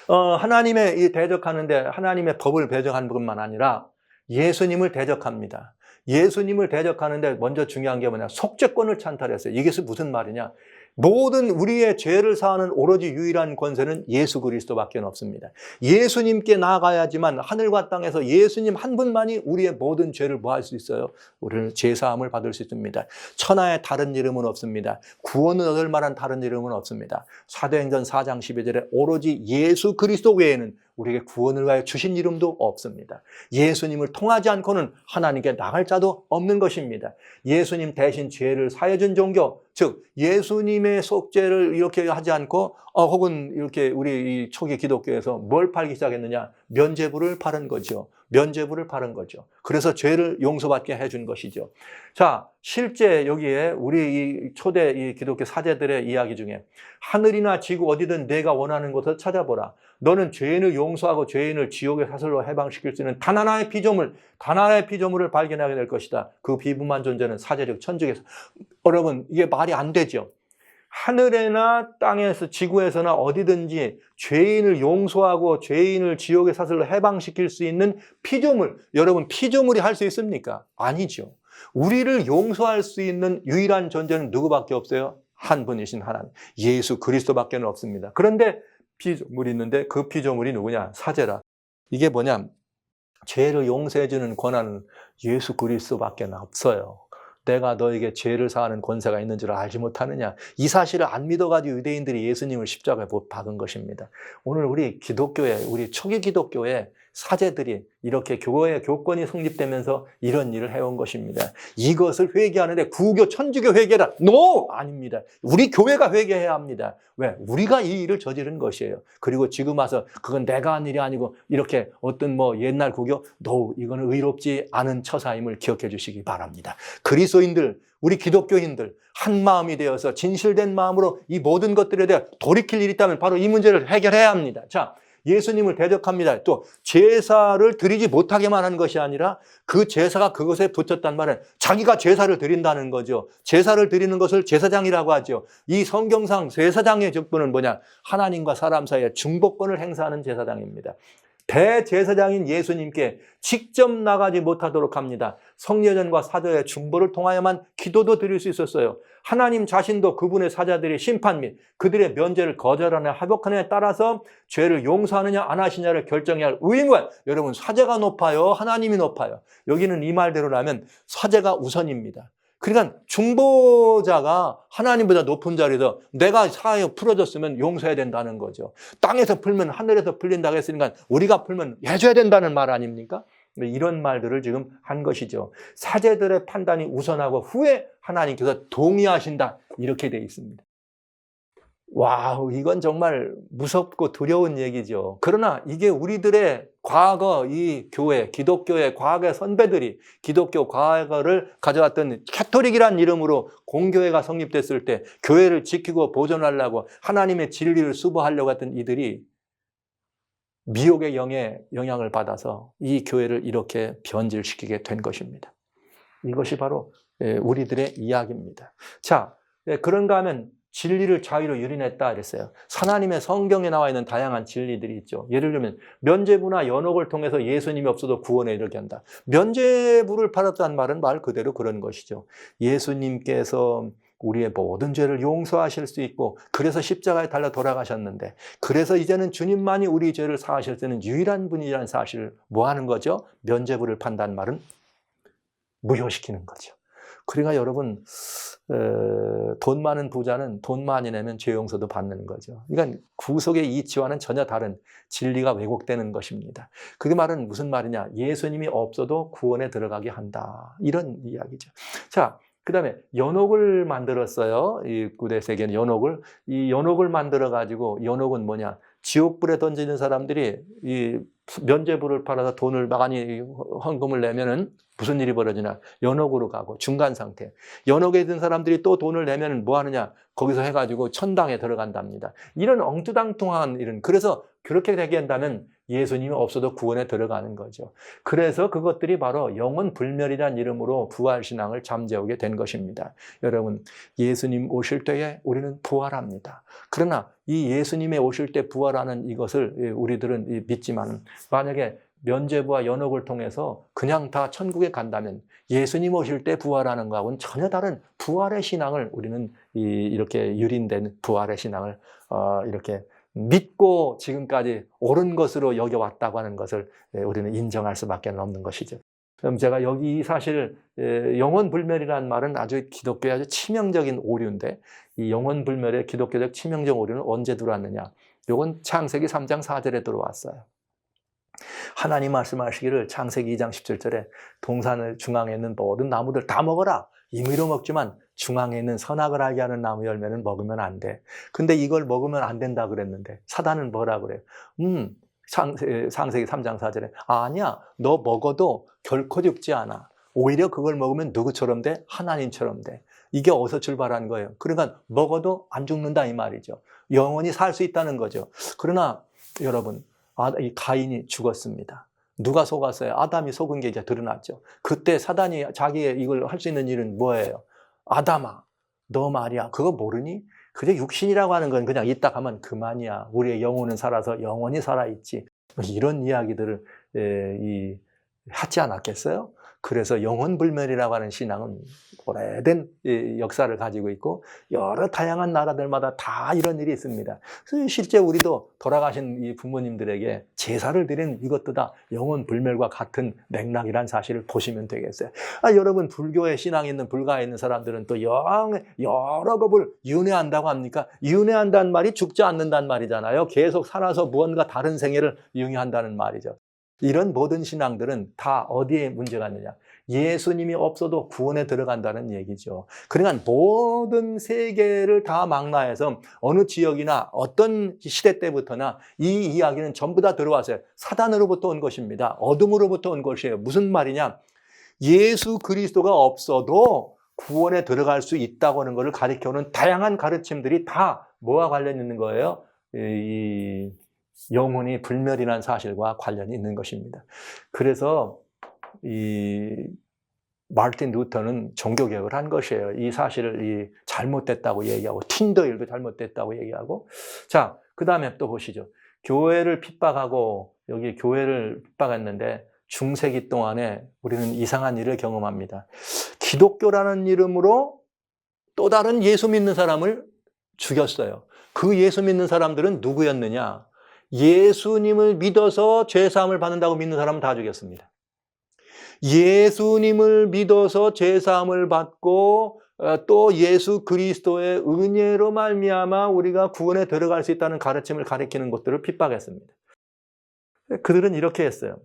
하나님의 대적하는데 하나님의 법을 배정하는 것만 아니라 예수님을 대적합니다. 예수님을 대적하는데 먼저 중요한 게 뭐냐? 속죄권을 찬탈했어요. 이게 무슨 말이냐? 모든 우리의 죄를 사하는 오로지 유일한 권세는 예수 그리스도밖에 없습니다. 예수님께 나아가야지만 하늘과 땅에서 예수님 한 분만이 우리의 모든 죄를 뭐 할 수 있어요? 우리는 죄사함을 받을 수 있습니다. 천하에 다른 이름은 없습니다. 구원을 얻을 만한 다른 이름은 없습니다. 사도행전 4장 12절에 오로지 예수 그리스도 외에는 우리에게 구원을 위하여 주신 이름도 없습니다. 예수님을 통하지 않고는 하나님께 나갈 자도 없는 것입니다. 예수님 대신 죄를 사해준 종교, 즉 예수님의 속죄를 이렇게 하지 않고 혹은 이렇게 우리 이 초기 기독교에서 뭘 팔기 시작했느냐? 면죄부를 파는 거죠. 면죄부를 파는 거죠. 그래서 죄를 용서받게 해준 것이죠. 자, 실제 여기에 우리 이 초대 이 기독교 사제들의 이야기 중에 하늘이나 지구 어디든 내가 원하는 곳을 찾아보라. 너는 죄인을 용서하고 죄인을 지옥의 사슬로 해방시킬 수 있는 단 하나의 피조물을 발견하게 될 것이다. 그 비분만 존재는 사제력 천주에서. 여러분, 이게 말이 안 되죠. 하늘에나 땅에서 지구에서나 어디든지 죄인을 용서하고 죄인을 지옥의 사슬로 해방시킬 수 있는 피조물, 여러분 피조물이 할 수 있습니까? 아니죠. 우리를 용서할 수 있는 유일한 존재는 누구밖에 없어요? 한 분이신 하나님, 예수 그리스도밖에 없습니다. 그런데 피조물이 있는데 그 피조물이 누구냐? 사제라. 이게 뭐냐? 죄를 용서해 주는 권한은 예수 그리스도밖에 없어요. 내가 너에게 죄를 사하는 권세가 있는 줄 알지 못하느냐. 이 사실을 안 믿어가지고 유대인들이 예수님을 십자가에 못 박은 것입니다. 오늘 우리 기독교에, 우리 초기 기독교에 사제들이 이렇게 교회의 교권이 성립되면서 이런 일을 해온 것입니다. 이것을 회개하는데 구교 천주교 회개라. 노! 아닙니다. 우리 교회가 회개해야 합니다. 왜? 우리가 이 일을 저지른 것이에요. 그리고 지금 와서 그건 내가 한 일이 아니고 이렇게 어떤 뭐 옛날 구교, 노! 이거는 의롭지 않은 처사임을 기억해 주시기 바랍니다. 그리스도인들, 우리 기독교인들 한 마음이 되어서 진실된 마음으로 이 모든 것들에 대해 돌이킬 일이 있다면 바로 이 문제를 해결해야 합니다. 자, 예수님을 대적합니다. 또 제사를 드리지 못하게만 하는 것이 아니라 그 제사가 그것에 붙였단 말은 자기가 제사를 드린다는 거죠. 제사를 드리는 것을 제사장이라고 하죠. 이 성경상 제사장의 직분은 뭐냐? 하나님과 사람 사이에 중보권을 행사하는 제사장입니다. 대제사장인 예수님께 직접 나가지 못하도록 합니다. 성례전과 사도의 중보를 통하여만 기도도 드릴 수 있었어요. 하나님 자신도 그분의 사자들이 심판 및 그들의 면죄를 거절하느냐 하복하느냐에 따라서 죄를 용서하느냐 안 하시냐를 결정해야 할 의무가, 여러분 사제가 높아요? 하나님이 높아요? 여기는 이 말대로라면 사제가 우선입니다. 그러니까 중보자가 하나님보다 높은 자리에서 내가 사하여 풀어줬으면 용서해야 된다는 거죠. 땅에서 풀면 하늘에서 풀린다고 했으니까 우리가 풀면 해줘야 된다는 말 아닙니까? 이런 말들을 지금 한 것이죠. 사제들의 판단이 우선하고 후에 하나님께서 동의하신다, 이렇게 돼 있습니다. 와우, 이건 정말 무섭고 두려운 얘기죠. 그러나 이게 우리들의 과거 이 교회, 기독교의 과거의 선배들이 기독교 과거를 가져왔던 캐토릭이라는 이름으로 공교회가 성립됐을 때 교회를 지키고 보존하려고 하나님의 진리를 수보하려고 했던 이들이 미혹의 영에 영향을 받아서 이 교회를 이렇게 변질시키게 된 것입니다. 이것이 바로 우리들의 이야기입니다. 자, 그런가 하면 진리를 자유로 유린했다 그랬어요. 하나님의 성경에 나와 있는 다양한 진리들이 있죠. 예를 들면 면죄부나 연옥을 통해서 예수님이 없어도 구원에 이르게 한다. 면죄부를 팔았다는 말은 말 그대로 그런 것이죠. 예수님께서 우리의 모든 죄를 용서하실 수 있고 그래서 십자가에 달려 돌아가셨는데 그래서 이제는 주님만이 우리 죄를 사하실 수 있는 유일한 분이라는 사실을 뭐 하는 거죠? 면죄부를 판다는 말은 무효시키는 거죠. 그러니까 여러분 돈 많은 부자는 돈 많이 내면 죄 용서도 받는 거죠. 그러니까 구속의 이치와는 전혀 다른 진리가 왜곡되는 것입니다. 그게 말은 무슨 말이냐? 예수님이 없어도 구원에 들어가게 한다, 이런 이야기죠. 자, 그 다음에 연옥을 만들었어요. 이 구대 세계는 연옥을. 이 연옥을 만들어가지고, 연옥은 뭐냐? 지옥불에 던지는 사람들이 이 면죄부를 팔아서 돈을 많이 헌금을 내면은 무슨 일이 벌어지냐? 연옥으로 가고 중간 상태. 연옥에 든 사람들이 또 돈을 내면 뭐 하느냐? 거기서 해가지고 천당에 들어간답니다. 이런 엉뚱당통한 일은, 그래서 그렇게 되게 한다면 예수님이 없어도 구원에 들어가는 거죠. 그래서 그것들이 바로 영원 불멸이라는 이름으로 부활신앙을 잠재우게 된 것입니다. 여러분, 예수님 오실 때에 우리는 부활합니다. 그러나 이 예수님의 오실 때 부활하는 이것을 우리들은 믿지만, 만약에 면죄부와 연옥을 통해서 그냥 다 천국에 간다면 예수님 오실 때 부활하는 거하고는 전혀 다른 부활의 신앙을 우리는 이렇게 유린된 부활의 신앙을 이렇게 믿고 지금까지 옳은 것으로 여겨왔다고 하는 것을 우리는 인정할 수밖에 없는 것이죠. 그럼 제가 여기 사실 영혼불멸이라는 말은 아주 기독교의 아주 치명적인 오류인데, 이 영혼불멸의 기독교적 치명적 오류는 언제 들어왔느냐? 이건 창세기 3장 4절에 들어왔어요. 하나님 말씀하시기를 창세기 2장 17절에 동산을 중앙에 있는 모든 나무들 다 먹어라. 임의로 먹지만 중앙에 있는 선악을 알게 하는 나무 열매는 먹으면 안 돼. 근데 이걸 먹으면 안 된다 그랬는데 사단은 뭐라 그래요? 창세기 3장 4절에 아니야. 너 먹어도 결코 죽지 않아. 오히려 그걸 먹으면 누구처럼 돼? 하나님처럼 돼. 이게 어디서 출발한 거예요? 그러니까 먹어도 안 죽는다 이 말이죠. 영원히 살 수 있다는 거죠. 그러나 여러분, 이 가인이 죽었습니다. 누가 속았어요? 아담이 속은 게 이제 드러났죠. 그때 사단이 자기의 이걸 할 수 있는 일은 뭐예요? 아담아, 너 말이야. 그거 모르니? 그저 육신이라고 하는 건 그냥 있다 가면 그만이야. 우리의 영혼은 살아서 영원히 살아있지. 이런 이야기들을 하지 않았겠어요? 그래서 영혼불멸이라고 하는 신앙은 오래된 역사를 가지고 있고 여러 다양한 나라들마다 다 이런 일이 있습니다. 그래서 실제 우리도 돌아가신 이 부모님들에게 제사를 드리는 이것도 다 영혼불멸과 같은 맥락이란 사실을 보시면 되겠어요. 여러분, 불교의 신앙이 있는 불가에 있는 사람들은 또 여러 법을 윤회한다고 합니까? 윤회한다는 말이 죽지 않는다는 말이잖아요. 계속 살아서 무언가 다른 생애를 영위한다는 말이죠. 이런 모든 신앙들은 다 어디에 문제가 있느냐? 예수님이 없어도 구원에 들어간다는 얘기죠. 그러니까 모든 세계를 다 망라해서 어느 지역이나 어떤 시대 때부터나 이 이야기는 전부 다 들어왔어요. 사단으로부터 온 것입니다. 어둠으로부터 온 것이에요. 무슨 말이냐? 예수 그리스도가 없어도 구원에 들어갈 수 있다고 하는 것을 가리켜오는 다양한 가르침들이 다 뭐와 관련 있는 거예요? 이 영혼이 불멸이라는 사실과 관련이 있는 것입니다. 그래서 이 마르틴 루터는 종교개혁을 한 것이에요. 이 사실을 잘못됐다고 얘기하고 틴더일도 잘못됐다고 얘기하고. 자, 그 다음에 또 보시죠. 교회를 핍박하고 여기 교회를 핍박했는데 중세기 동안에 우리는 이상한 일을 경험합니다. 기독교라는 이름으로 또 다른 예수 믿는 사람을 죽였어요. 그 예수 믿는 사람들은 누구였느냐? 예수님을 믿어서 죄사함을 받는다고 믿는 사람은 다 죽였습니다. 예수님을 믿어서 죄사함을 받고 또 예수 그리스도의 은혜로 말미암아 우리가 구원에 들어갈 수 있다는 가르침을 가리키는 것들을 핍박했습니다. 그들은 이렇게 했어요.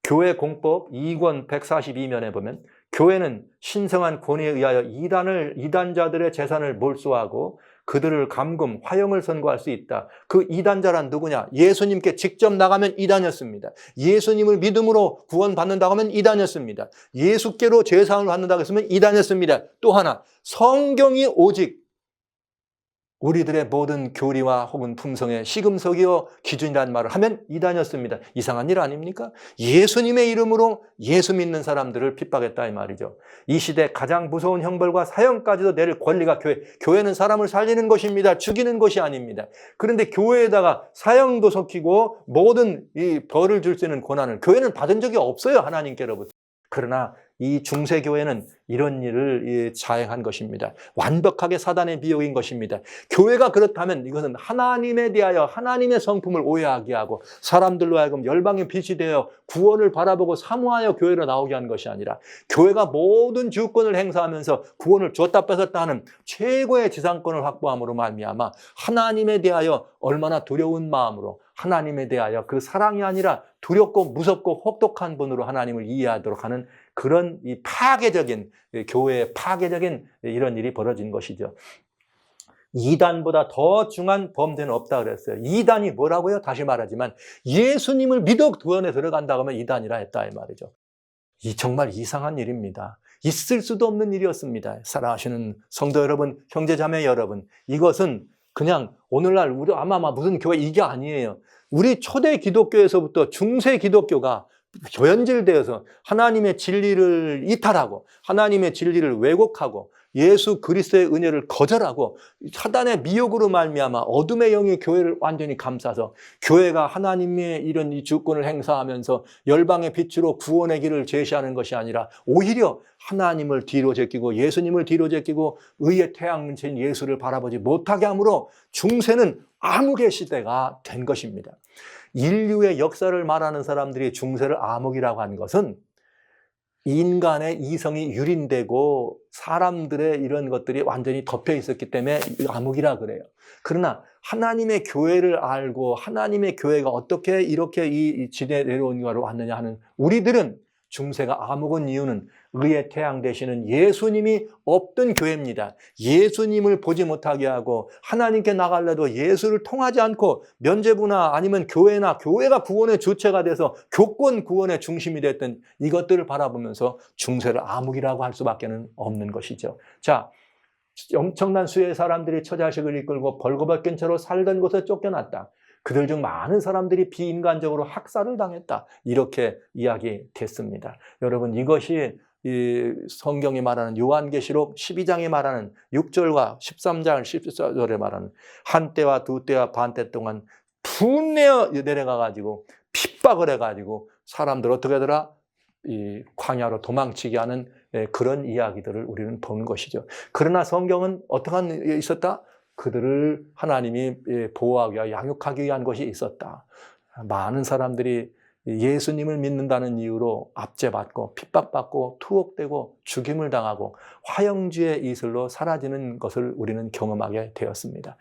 교회 공법 2권 142면에 보면 교회는 신성한 권위에 의하여 이단자들의 재산을 몰수하고 그들을 감금, 화형을 선고할 수 있다. 그 이단자란 누구냐? 예수님께 직접 나가면 이단이었습니다. 예수님을 믿음으로 구원받는다고 하면 이단이었습니다. 예수께로 죄사함을 받는다고 했으면 이단이었습니다. 또 하나, 성경이 오직 우리들의 모든 교리와 혹은 품성의 시금석이요 기준이라는 말을 하면 이단이었습니다. 이상한 일 아닙니까? 예수님의 이름으로 예수 믿는 사람들을 핍박했다 이 말이죠. 이 시대 가장 무서운 형벌과 사형까지도 내릴 권리가 교회는 사람을 살리는 것입니다. 죽이는 것이 아닙니다. 그런데 교회에다가 사형도 섞이고 모든 이 벌을 줄 수 있는 권한을 교회는 받은 적이 없어요. 하나님께로부터. 그러나 이 중세교회는 이런 일을 자행한 것입니다. 완벽하게 사단의 비용인 것입니다. 교회가 그렇다면 이것은 하나님에 대하여 하나님의 성품을 오해하게 하고 사람들로 하여금 열방의 빛이 되어 구원을 바라보고 사모하여 교회로 나오게 한 것이 아니라 교회가 모든 주권을 행사하면서 구원을 줬다 뺏었다 하는 최고의 지상권을 확보함으로 말미암아 하나님에 대하여 얼마나 두려운 마음으로 하나님에 대하여 그 사랑이 아니라 두렵고 무섭고 혹독한 분으로 하나님을 이해하도록 하는 그런 이 파괴적인 교회의 파괴적인 이런 일이 벌어진 것이죠. 이단보다 더 중한 범죄는 없다 그랬어요. 이단이 뭐라고요? 다시 말하지만 예수님을 믿어 구원에 들어간다고 하면 이단이라 했다 이 말이죠. 정말 이상한 일입니다. 있을 수도 없는 일이었습니다. 사랑하시는 성도 여러분, 형제자매 여러분, 이것은 그냥 오늘날 우리 아마 무슨 교회 이게 아니에요. 우리 초대 기독교에서부터 중세 기독교가 변질되어서 하나님의 진리를 이탈하고 하나님의 진리를 왜곡하고 예수 그리스도의 은혜를 거절하고 사단의 미혹으로 말미암아 어둠의 영이 교회를 완전히 감싸서 교회가 하나님의 이런 이 주권을 행사하면서 열방의 빛으로 구원의 길을 제시하는 것이 아니라 오히려 하나님을 뒤로 제끼고 예수님을 뒤로 제끼고 의의 태양신 예수를 바라보지 못하게 함으로 중세는 암흑의 시대가 된 것입니다. 인류의 역사를 말하는 사람들이 중세를 암흑이라고 한 것은 인간의 이성이 유린되고 사람들의 이런 것들이 완전히 덮여 있었기 때문에 암흑이라 그래요. 그러나 하나님의 교회를 알고 하나님의 교회가 어떻게 이렇게 이 지대 내려온가로 왔느냐 하는 우리들은 중세가 암흑은 이유는 의의 태양 되시는 예수님이 없던 교회입니다. 예수님을 보지 못하게 하고 하나님께 나가려도 예수를 통하지 않고 면죄부나 아니면 교회나 교회가 구원의 주체가 돼서 교권 구원의 중심이 됐던 이것들을 바라보면서 중세를 암흑이라고 할 수밖에 없는 것이죠. 자, 엄청난 수의 사람들이 처자식을 이끌고 벌거벗긴 채로 살던 곳에 쫓겨났다. 그들 중 많은 사람들이 비인간적으로 학살을 당했다. 이렇게 이야기됐습니다. 여러분, 이것이 이 성경이 말하는 요한계시록 12장에 말하는 6절과 13장 14절에 말하는 한때와 두때와 반때 동안 분내어 내려가가지고 핍박을 해가지고 사람들 어떻게 하더라? 이 광야로 도망치게 하는 그런 이야기들을 우리는 보는 것이죠. 그러나 성경은 어떠한 일이 있었다? 그들을 하나님이 보호하기 위하여 양육하기 위한 것이 있었다. 많은 사람들이 예수님을 믿는다는 이유로 압제받고 핍박받고 투옥되고 죽임을 당하고 화형지의 이슬로 사라지는 것을 우리는 경험하게 되었습니다.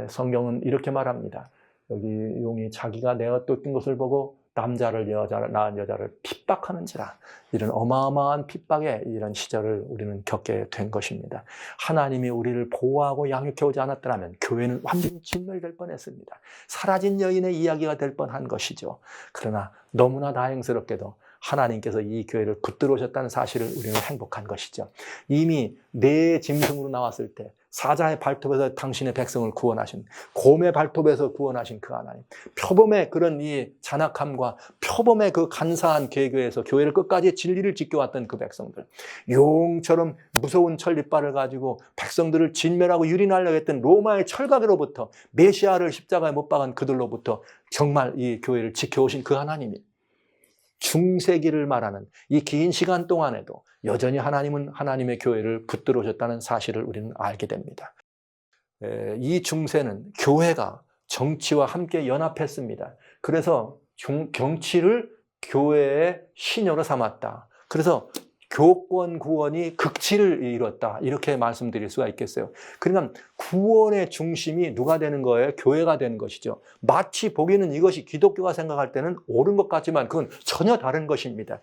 성경은 이렇게 말합니다. 여기 용이 자기가 내어 쫓긴 것을 보고 남자를 낳은 여자를 핍박하는지라. 이런 어마어마한 핍박의 이런 시절을 우리는 겪게 된 것입니다. 하나님이 우리를 보호하고 양육해 오지 않았더라면 교회는 완전히 진멸될 뻔했습니다. 사라진 여인의 이야기가 될 뻔한 것이죠. 그러나 너무나 다행스럽게도 하나님께서 이 교회를 붙들어 오셨다는 사실을 우리는 행복한 것이죠. 이미 내 짐승으로 나왔을 때 사자의 발톱에서 당신의 백성을 구원하신, 곰의 발톱에서 구원하신 그 하나님, 표범의 그런 이 잔악함과 표범의 그 간사한 계교에서 교회를 끝까지 진리를 지켜왔던 그 백성들, 용처럼 무서운 철깃발을 가지고 백성들을 진멸하고 유린하려고 했던 로마의 철갑으로부터 메시아를 십자가에 못 박은 그들로부터 정말 이 교회를 지켜오신 그 하나님이 중세기를 말하는 이 긴 시간 동안에도 여전히 하나님은 하나님의 교회를 붙들어 오셨다는 사실을 우리는 알게 됩니다. 이 중세는 교회가 정치와 함께 연합했습니다. 그래서 정치를 교회의 신여로 삼았다. 그래서 교권 구원이 극치를 이뤘다. 이렇게 말씀드릴 수가 있겠어요. 그러니까 구원의 중심이 누가 되는 거예요? 교회가 되는 것이죠. 마치 보기에는 이것이 기독교가 생각할 때는 옳은 것 같지만 그건 전혀 다른 것입니다.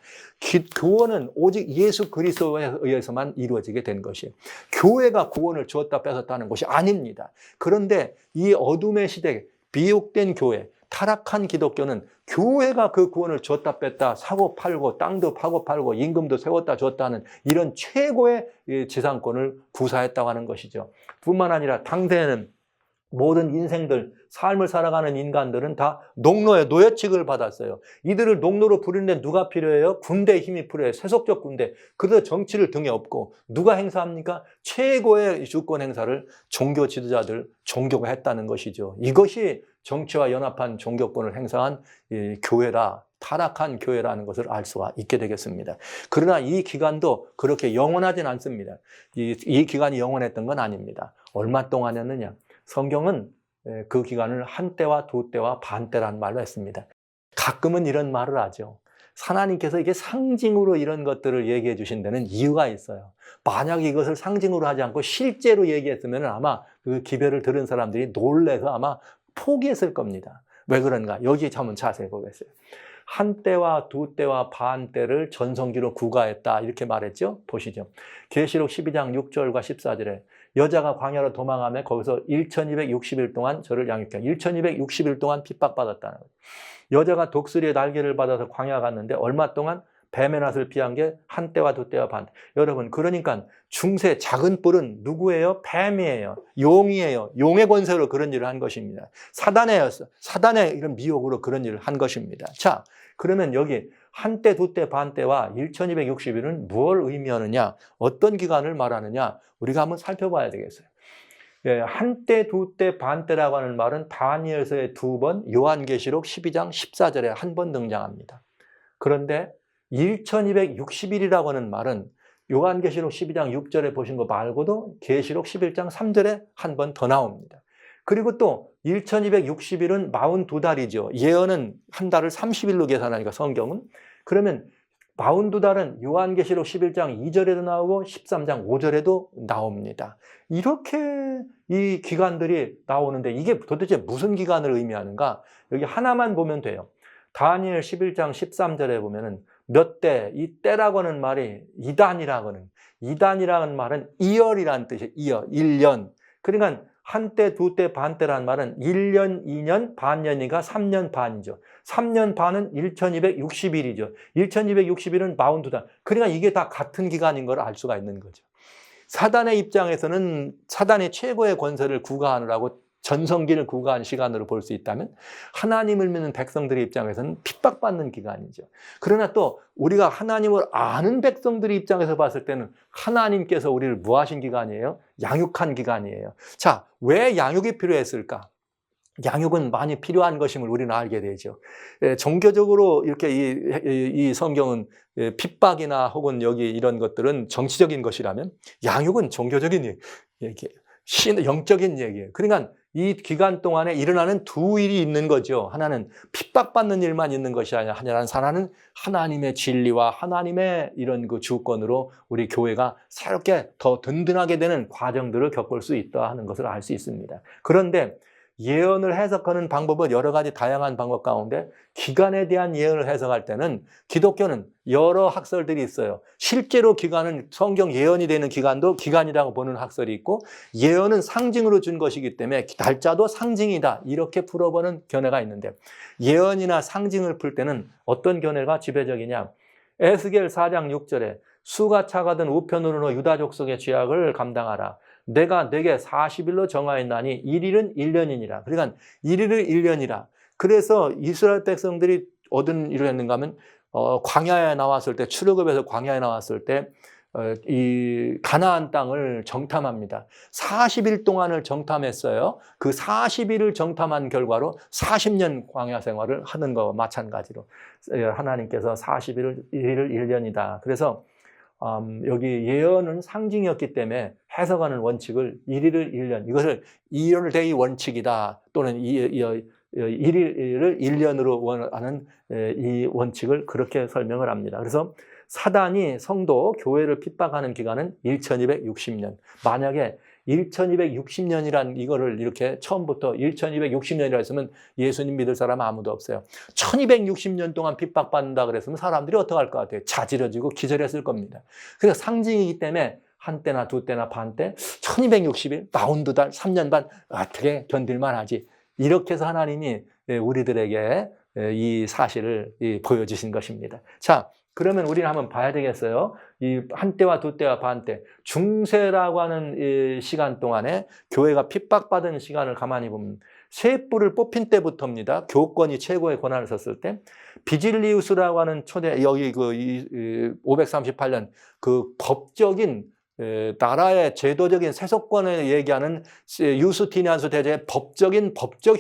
구원은 오직 예수 그리스도에 의해서만 이루어지게 된 것이에요. 교회가 구원을 주었다 뺏었다는 것이 아닙니다. 그런데 이 어둠의 시대, 비옥된 교회, 타락한 기독교는 교회가 그 구원을 줬다 뺐다 사고 팔고 땅도 파고 팔고 임금도 세웠다 줬다는 이런 최고의 지상권을 구사했다고 하는 것이죠. 뿐만 아니라 당대에는 모든 인생들, 삶을 살아가는 인간들은 다 농노의 노예 취급을 받았어요. 이들을 농노로 부리는데 누가 필요해요? 군대의 힘이 필요해요. 세속적 군대. 그래서 정치를 등에 업고 누가 행사합니까? 최고의 주권 행사를 종교 지도자들, 종교가 했다는 것이죠. 이것이 정치와 연합한 종교권을 행사한 교회라, 타락한 교회라는 것을 알 수가 있게 되겠습니다. 그러나 이 기간도 그렇게 영원하진 않습니다. 이 기간이 영원했던 건 아닙니다. 얼마 동안이었느냐? 성경은 그 기간을 한때와 두때와 반때라는 말로 했습니다. 가끔은 이런 말을 하죠. 하나님께서 이게 상징으로 이런 것들을 얘기해 주신 데는 이유가 있어요. 만약 이것을 상징으로 하지 않고 실제로 얘기했으면 아마 그 기별을 들은 사람들이 놀래서 아마 포기했을 겁니다. 왜 그런가? 여기 한번 자세히 보겠어요. 한때와 두때와 반때를 전성기로 구가했다 이렇게 말했죠. 보시죠. 계시록 12장 6절과 14절에 여자가 광야로 도망하며 거기서 1260일 동안 저를 양육해 1260일 동안 핍박받았다는 거예요. 여자가 독수리의 날개를 받아서 광야 갔는데 얼마 동안 뱀의 낫을 피한 게 한때와 두때와 반때. 여러분, 그러니까 중세 작은 뿔은 누구예요? 뱀이에요. 용이에요. 용의 권세로 그런 일을 한 것입니다. 사단의 이런 미혹으로 그런 일을 한 것입니다. 자, 그러면 여기 한때, 두때, 반때와 1260일은 무엇을 의미하느냐, 어떤 기간을 말하느냐, 우리가 한번 살펴봐야 되겠어요. 예, 한때, 두때, 반때라고 하는 말은 다니엘서에 2번, 요한계시록 12장 14절에 한 번 등장합니다. 그런데 1260일이라고 하는 말은 요한계시록 12장 6절에 보신 거 말고도 계시록 11장 3절에 한 번 더 나옵니다. 그리고 또 1260일은 42달이죠. 예언은 한 달을 30일로 계산하니까 성경은. 그러면 42달은 요한계시록 11장 2절에도 나오고 13장 5절에도 나옵니다. 이렇게 이 기간들이 나오는데 이게 도대체 무슨 기간을 의미하는가? 여기 하나만 보면 돼요. 다니엘 11장 13절에 보면은 몇 때, 이 때라고 하는 말이 이단이라는 말은 이열이라는 뜻이에요. 이열, 1년. 그러니까 한때, 두때, 반때라는 말은 1년, 2년, 반년이니까 3년 반이죠. 3년 반은 1260일이죠. 1260일은 42달. 그러니까 이게 다 같은 기간인 걸 알 수가 있는 거죠. 사단의 입장에서는 사단의 최고의 권세를 구가하느라고 전성기를 구가한 시간으로 볼 수 있다면 하나님을 믿는 백성들의 입장에서는 핍박받는 기간이죠. 그러나 또 우리가 하나님을 아는 백성들의 입장에서 봤을 때는 하나님께서 우리를 뭐 하신 기간이에요? 양육한 기간이에요. 자, 왜 양육이 필요했을까? 양육은 많이 필요한 것임을 우리는 알게 되죠. 종교적으로 이렇게 이 성경은 핍박이나 혹은 여기 이런 것들은 정치적인 것이라면 양육은 종교적인 얘기예요. 영적인 얘기예요. 그러니까 이 기간 동안에 일어나는 두 일이 있는 거죠. 하나는 핍박받는 일만 있는 것이 아니라 하나는 하나님의 진리와 하나님의 이런 그 주권으로 우리 교회가 새롭게 더 든든하게 되는 과정들을 겪을 수 있다 하는 것을 알 수 있습니다. 그런데 예언을 해석하는 방법은 여러 가지 다양한 방법 가운데 기간에 대한 예언을 해석할 때는 기독교는 여러 학설들이 있어요. 실제로 기간은 성경 예언이 되는 기간도 기간이라고 보는 학설이 있고 예언은 상징으로 준 것이기 때문에 날짜도 상징이다 이렇게 풀어보는 견해가 있는데 예언이나 상징을 풀 때는 어떤 견해가 지배적이냐. 에스겔 4장 6절에 수가 차가든 우편으로 유다 족속의 죄악을 감당하라. 내가 내게 40일로 정하였나니 1일은 1년이니라. 그러니까 1일을 1년이라. 그래서 이스라엘 백성들이 얻은 일을 했는가 하면 광야에 나왔을 때 출애굽에서 광야에 나왔을 때 이 가나안 땅을 정탐합니다. 40일 동안을 정탐했어요. 그 40일을 정탐한 결과로 40년 광야 생활을 하는 것과 마찬가지로 하나님께서 40일을 1년이다. 그래서 여기 예언은 상징이었기 때문에 해석하는 원칙을 1일을 1년, 이것을 2월 데이 원칙이다 또는 1일을 1년으로 하는 이 원칙을 그렇게 설명을 합니다. 그래서 사단이 성도, 교회를 핍박하는 기간은 1260년. 만약에 1260년이란 이거를 이렇게 처음부터 1260년이라 했으면 예수님 믿을 사람 아무도 없어요. 1260년 동안 핍박받는다 그랬으면 사람들이 어떡할 것 같아요? 자지러지고 기절했을 겁니다. 그래서 상징이기 때문에 한때나 두때나 반때 1260일, 42달, 3년 반 어떻게 견딜만 하지? 이렇게 해서 하나님이 우리들에게 이 사실을 보여주신 것입니다. 자, 그러면 우리는 한번 봐야 되겠어요. 이 한때와 두때와 반때, 중세라고 하는 이 시간 동안에 교회가 핍박받은 시간을 가만히 보면 세 뿔을 뽑힌 때부터입니다. 교권이 최고의 권한을 썼을 때 비질리우스라고 하는 초대 여기 그 538년 그 법적인 나라의 제도적인 세속권을 얘기하는 유스티니안스 대제의 법적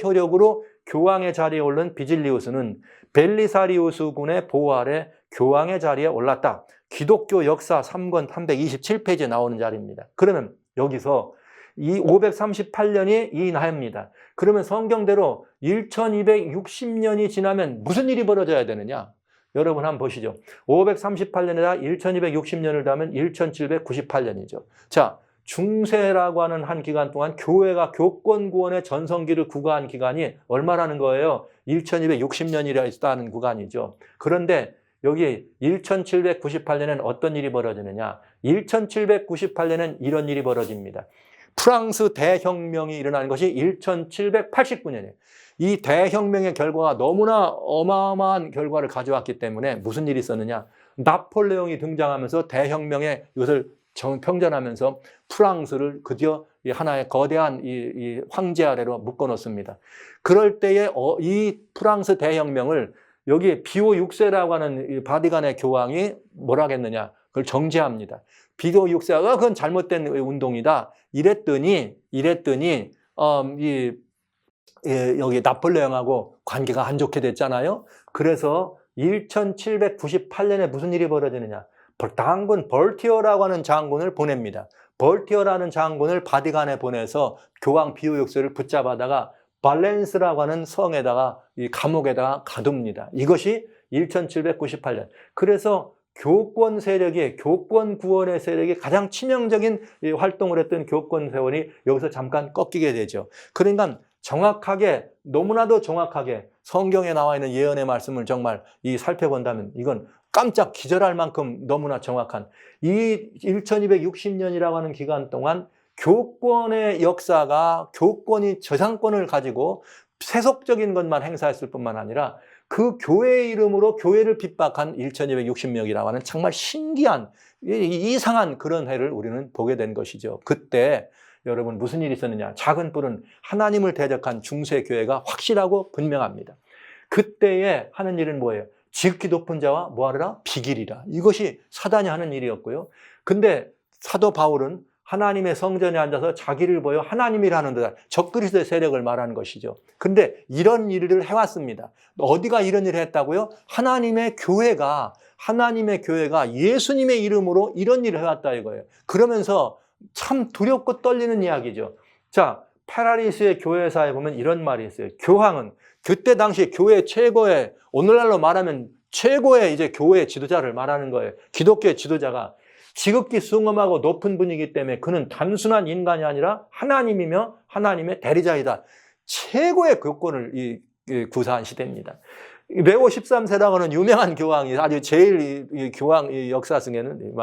효력으로 교황의 자리에 오른 비질리우스는 벨리사리우스 군의 보호 아래 교황의 자리에 올랐다. 기독교 역사 3권 327페이지에 나오는 자리입니다. 그러면 여기서 이 538년이 이 나이입니다. 그러면 성경대로 1260년이 지나면 무슨 일이 벌어져야 되느냐? 여러분 한번 보시죠. 538년에다 1260년을 더하면 1798년이죠. 자, 중세라고 하는 한 기간 동안 교회가 교권구원의 전성기를 구가한 기간이 얼마라는 거예요? 1260년이라 있다는 구간이죠. 그런데 여기 1798년엔 어떤 일이 벌어지느냐? 1798년엔 이런 일이 벌어집니다. 프랑스 대혁명이 일어나는 것이 1789년이에요. 이 대혁명의 결과가 너무나 어마어마한 결과를 가져왔기 때문에 무슨 일이 있었느냐? 나폴레옹이 등장하면서 대혁명의 이것을 평전하면서 프랑스를 드디어 하나의 거대한 이 황제 아래로 묶어놓습니다. 그럴 때에 이 프랑스 대혁명을 여기 비호 6세라고 하는 이 바티칸의 교황이 뭐라 하겠느냐. 그걸 정죄합니다. 비호 6세가 그건 잘못된 운동이다. 이랬더니 여기 나폴레옹하고 관계가 안 좋게 됐잖아요. 그래서 1798년에 무슨 일이 벌어지느냐. 장군 벌티어라고 하는 장군을 보냅니다. 벌티어라는 장군을 바티칸에 보내서 교황 비호 6세를 붙잡아다가 발렌스라고 하는 성에다가 이 감옥에다가 가둡니다. 이것이 1798년. 그래서 교권 세력이, 교권 구원의 세력이 가장 치명적인 활동을 했던 교권 세원이 여기서 잠깐 꺾이게 되죠. 그러니까 정확하게, 너무나도 정확하게 성경에 나와 있는 예언의 말씀을 정말 살펴본다면 이건 깜짝 기절할 만큼 너무나 정확한, 이 1260년이라고 하는 기간 동안 교권의 역사가, 교권이 저상권을 가지고 세속적인 것만 행사했을 뿐만 아니라 그 교회의 이름으로 교회를 핍박한 1260명이라고 하는 정말 신기한, 이상한 그런 해를 우리는 보게 된 것이죠. 그때 여러분 무슨 일이 있었느냐. 작은 뿔은 하나님을 대적한 중세 교회가 확실하고 분명합니다. 그때에 하는 일은 뭐예요? 지극히 높은 자와 뭐하라? 비길이라. 이것이 사단이 하는 일이었고요. 근데 사도 바울은 하나님의 성전에 앉아서 자기를 보여 하나님이라는 듯 적그리스도의 세력을 말하는 것이죠. 근데 이런 일을 해왔습니다. 어디가 이런 일을 했다고요? 하나님의 교회가 예수님의 이름으로 이런 일을 해왔다 이거예요. 그러면서 참 두렵고 떨리는 이야기죠. 자, 페라리스의 교회사에 보면 이런 말이 있어요. 교황은 그때 당시 교회 최고의, 오늘날로 말하면 최고의 이제 교회 지도자를 말하는 거예요. 기독교의 지도자가 지극히 숭엄하고 높은 분이기 때문에 그는 단순한 인간이 아니라 하나님이며 하나님의 대리자이다. 최고의 교권을 구사한 시대입니다. 레오 13세라고 하는 유명한 교황이 아주 제일 교황 역사승에는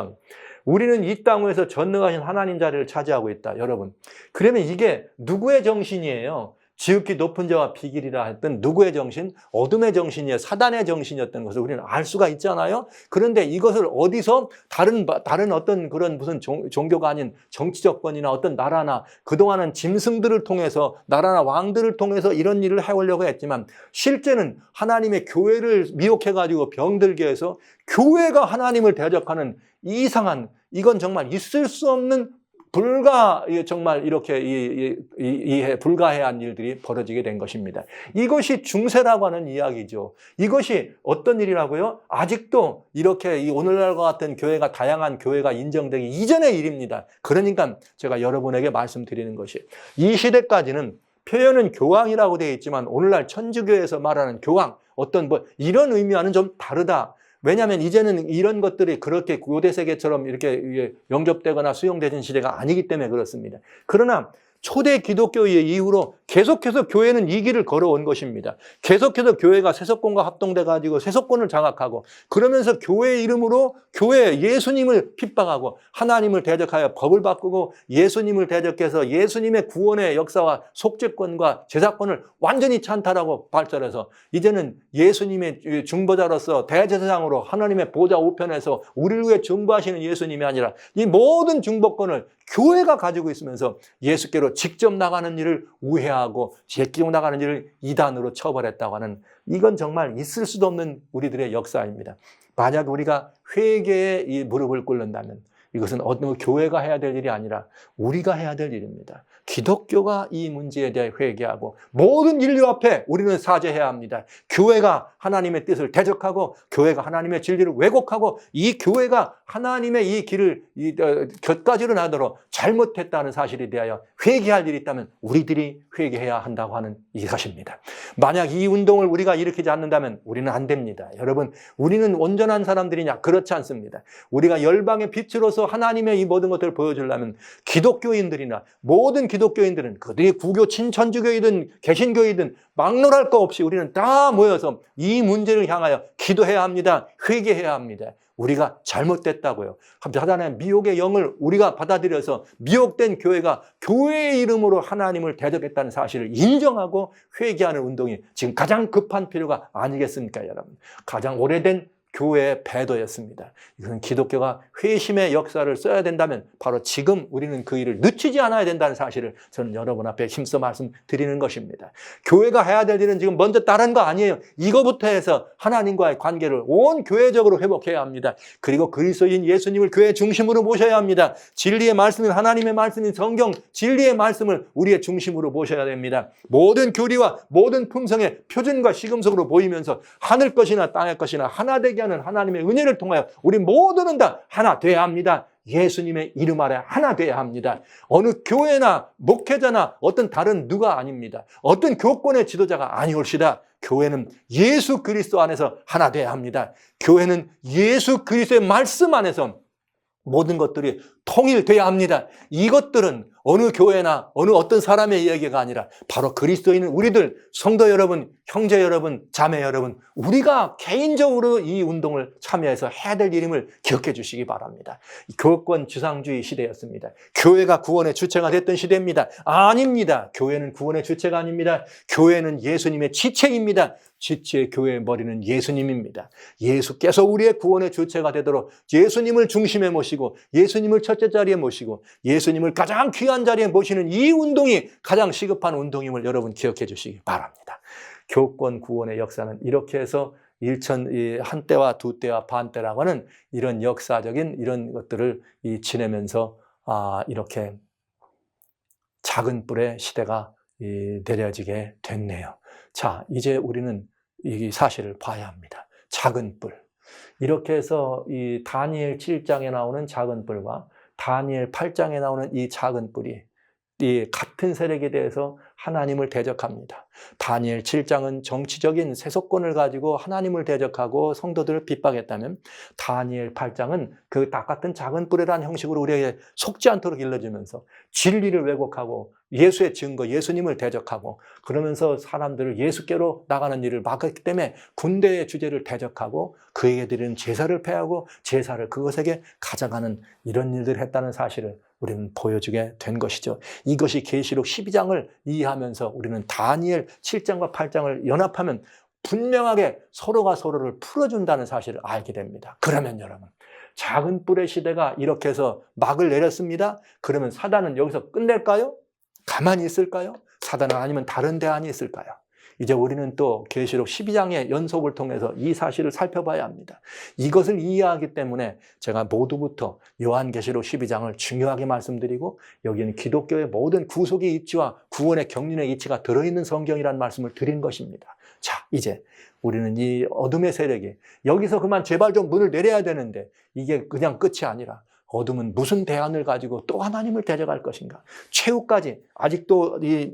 우리는 이 땅에서 전능하신 하나님 자리를 차지하고 있다. 여러분, 그러면 이게 누구의 정신이에요? 지극히 높은 자와 비길이라 했던 누구의 정신? 어둠의 정신이에요. 사단의 정신이었던 것을 우리는 알 수가 있잖아요. 그런데 이것을 어디서 다른 어떤 그런 무슨 종교가 아닌 정치적 권이나 어떤 나라나 그동안은 짐승들을 통해서, 나라나 왕들을 통해서 이런 일을 해오려고 했지만 실제는 하나님의 교회를 미혹해가지고 병들게 해서 교회가 하나님을 대적하는 이상한, 이건 정말 있을 수 없는 정말 이렇게 불가해한 일들이 벌어지게 된 것입니다. 이것이 중세라고 하는 이야기죠. 이것이 어떤 일이라고요? 아직도 이렇게 오늘날과 같은 교회가, 다양한 교회가 인정되기 이전의 일입니다. 그러니까 제가 여러분에게 말씀드리는 것이, 이 시대까지는 표현은 교황이라고 되어 있지만 오늘날 천주교에서 말하는 교황, 어떤 이런 의미와는 좀 다르다. 왜냐하면 이제는 이런 것들이 그렇게 고대 세계처럼 이렇게 영접되거나 수용되는 시대가 아니기 때문에 그렇습니다. 그러나 초대 기독교의 이후로 계속해서 교회는 이 길을 걸어온 것입니다. 계속해서 교회가 세속권과 합동돼가지고 세속권을 장악하고, 그러면서 교회의 이름으로 예수님을 핍박하고 하나님을 대적하여 법을 바꾸고 예수님을 대적해서 예수님의 구원의 역사와 속죄권과 제사권을 완전히 찬탈하고 발전해서 이제는 예수님의 중보자로서 대제사장으로 하나님의 보좌 우편에서 우리를 위해 중보하시는 예수님이 아니라 이 모든 중보권을 교회가 가지고 있으면서 예수께로 직접 나가는 일을 우회하고 직접 나가는 일을 이단으로 처벌했다고 하는, 이건 정말 있을 수도 없는 우리들의 역사입니다. 만약 우리가 회개에 이 무릎을 꿇는다면 이것은 어떤 교회가 해야 될 일이 아니라 우리가 해야 될 일입니다. 기독교가 이 문제에 대해 회개하고 모든 인류 앞에 우리는 사죄해야 합니다. 교회가 하나님의 뜻을 대적하고 교회가 하나님의 진리를 왜곡하고 이 교회가 하나님의 이 길을 곁가지로 나도록 잘못했다는 사실에 대하여 회개할 일이 있다면 우리들이 회개해야 한다고 하는 이것입니다. 만약 이 운동을 우리가 일으키지 않는다면 우리는 안 됩니다. 여러분, 우리는 온전한 사람들이냐? 그렇지 않습니다. 우리가 열방의 빛으로서 하나님의 이 모든 것들을 보여주려면 기독교인들이나 모든 기독교인들은 그들이 구교 친천주교이든 개신교이든 막론할 거 없이 우리는 다 모여서 이 문제를 향하여 기도해야 합니다. 회개해야 합니다. 우리가 잘못됐다고요. 사단의 미혹의 영을 우리가 받아들여서 미혹된 교회가 교회의 이름으로 하나님을 대적했다는 사실을 인정하고 회개하는 운동이 지금 가장 급한 필요가 아니겠습니까, 여러분? 가장 오래된 교회의 배도였습니다. 이것은 기독교가 회심의 역사를 써야 된다면 바로 지금 우리는 그 일을 늦추지 않아야 된다는 사실을 저는 여러분 앞에 힘써 말씀드리는 것입니다. 교회가 해야 될 일은 지금 먼저 다른 거 아니에요. 이거부터 해서 하나님과의 관계를 온 교회적으로 회복해야 합니다. 그리고 그리스도인 예수님을 교회 중심으로 모셔야 합니다. 진리의 말씀인 하나님의 말씀인 성경, 진리의 말씀을 우리의 중심으로 모셔야 됩니다. 모든 교리와 모든 품성의 표준과 시금석으로 보이면서 하늘 것이나 땅의 것이나 하나 되게 하는 하나님의 은혜를 통하여 우리 모두는 다 하나 돼야 합니다. 예수님의 이름 아래 하나 돼야 합니다. 어느 교회나 목회자나 어떤 다른 누가 아닙니다. 어떤 교권의 지도자가 아니올시다. 교회는 예수 그리스도 안에서 하나 돼야 합니다. 교회는 예수 그리스도의 말씀 안에서 모든 것들이 통일돼야 합니다. 이것들은 어느 교회나 어느 어떤 사람의 이야기가 아니라 바로 그리스도인은 우리들, 성도 여러분, 형제 여러분, 자매 여러분, 우리가 개인적으로 이 운동을 참여해서 해야 될 일임을 기억해 주시기 바랍니다. 교권 주상주의 시대였습니다. 교회가 구원의 주체가 됐던 시대입니다. 아닙니다. 교회는 구원의 주체가 아닙니다. 교회는 예수님의 지체입니다. 지체의 교회의 머리는 예수님입니다. 예수께서 우리의 구원의 주체가 되도록 예수님을 중심에 모시고 예수님을 첫째 자리에 모시고 예수님을 가장 귀한 자리에 모시는 이 운동이 가장 시급한 운동임을 여러분 기억해 주시기 바랍니다. 교권 구원의 역사는 이렇게 해서 한때와 두때와 반때라고 하는 이런 역사적인 이런 것들을 지내면서 이렇게 작은 뿔의 시대가 내려지게 됐네요. 자, 이제 우리는 이 사실을 봐야 합니다. 작은 뿔. 이렇게 해서 이 다니엘 7장에 나오는 작은 뿔과 다니엘 8장에 나오는 이 작은 뿔이 이 같은 세력에 대해서 하나님을 대적합니다. 다니엘 7장은 정치적인 세속권을 가지고 하나님을 대적하고 성도들을 핍박했다면 다니엘 8장은 그 똑같은 작은 뿔이라는 형식으로 우리에게 속지 않도록 일러주면서 진리를 왜곡하고 예수의 증거, 예수님을 대적하고 그러면서 사람들을 예수께로 나가는 일을 막았기 때문에 군대의 주제를 대적하고 그에게 드리는 제사를 폐하고 제사를 그것에게 가져가는 이런 일들을 했다는 사실을 우리는 보여주게 된 것이죠. 이것이 계시록 12장을 이해하면서 우리는 다니엘 7장과 8장을 연합하면 분명하게 서로가 서로를 풀어준다는 사실을 알게 됩니다. 그러면 여러분, 작은 뿔의 시대가 이렇게 해서 막을 내렸습니다. 그러면 사단은 여기서 끝낼까요? 가만히 있을까요? 사단은 아니면 다른 대안이 있을까요? 이제 우리는 또 계시록 12장의 연속을 통해서 이 사실을 살펴봐야 합니다. 이것을 이해하기 때문에 제가 모두부터 요한계시록 12장을 중요하게 말씀드리고 여기는 기독교의 모든 구속의 이치와 구원의 경륜의 이치가 들어있는 성경이라는 말씀을 드린 것입니다. 자, 이제 우리는 이 어둠의 세력이 여기서 그만 제발 좀 문을 내려야 되는데 이게 그냥 끝이 아니라 어둠은 무슨 대안을 가지고 또 하나님을 대적할 것인가? 최후까지 아직도 이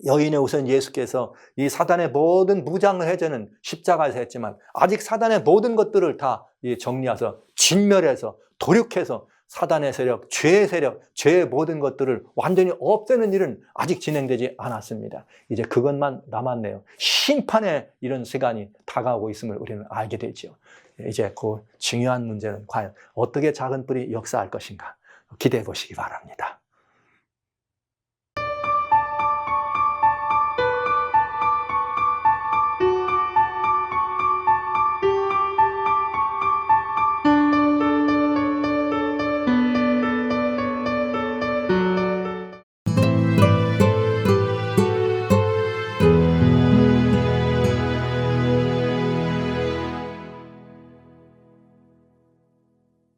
여인의 우선 예수께서 이 사단의 모든 무장을 해제는 십자가에서 했지만 아직 사단의 모든 것들을 다 정리해서 진멸해서 도륙해서 사단의 세력, 죄의 세력, 죄의 모든 것들을 완전히 없애는 일은 아직 진행되지 않았습니다. 이제 그것만 남았네요. 심판의 이런 시간이 다가오고 있음을 우리는 알게 되죠. 이제 그 중요한 문제는 과연 어떻게 작은 뿔이 역사할 것인가 기대해 보시기 바랍니다.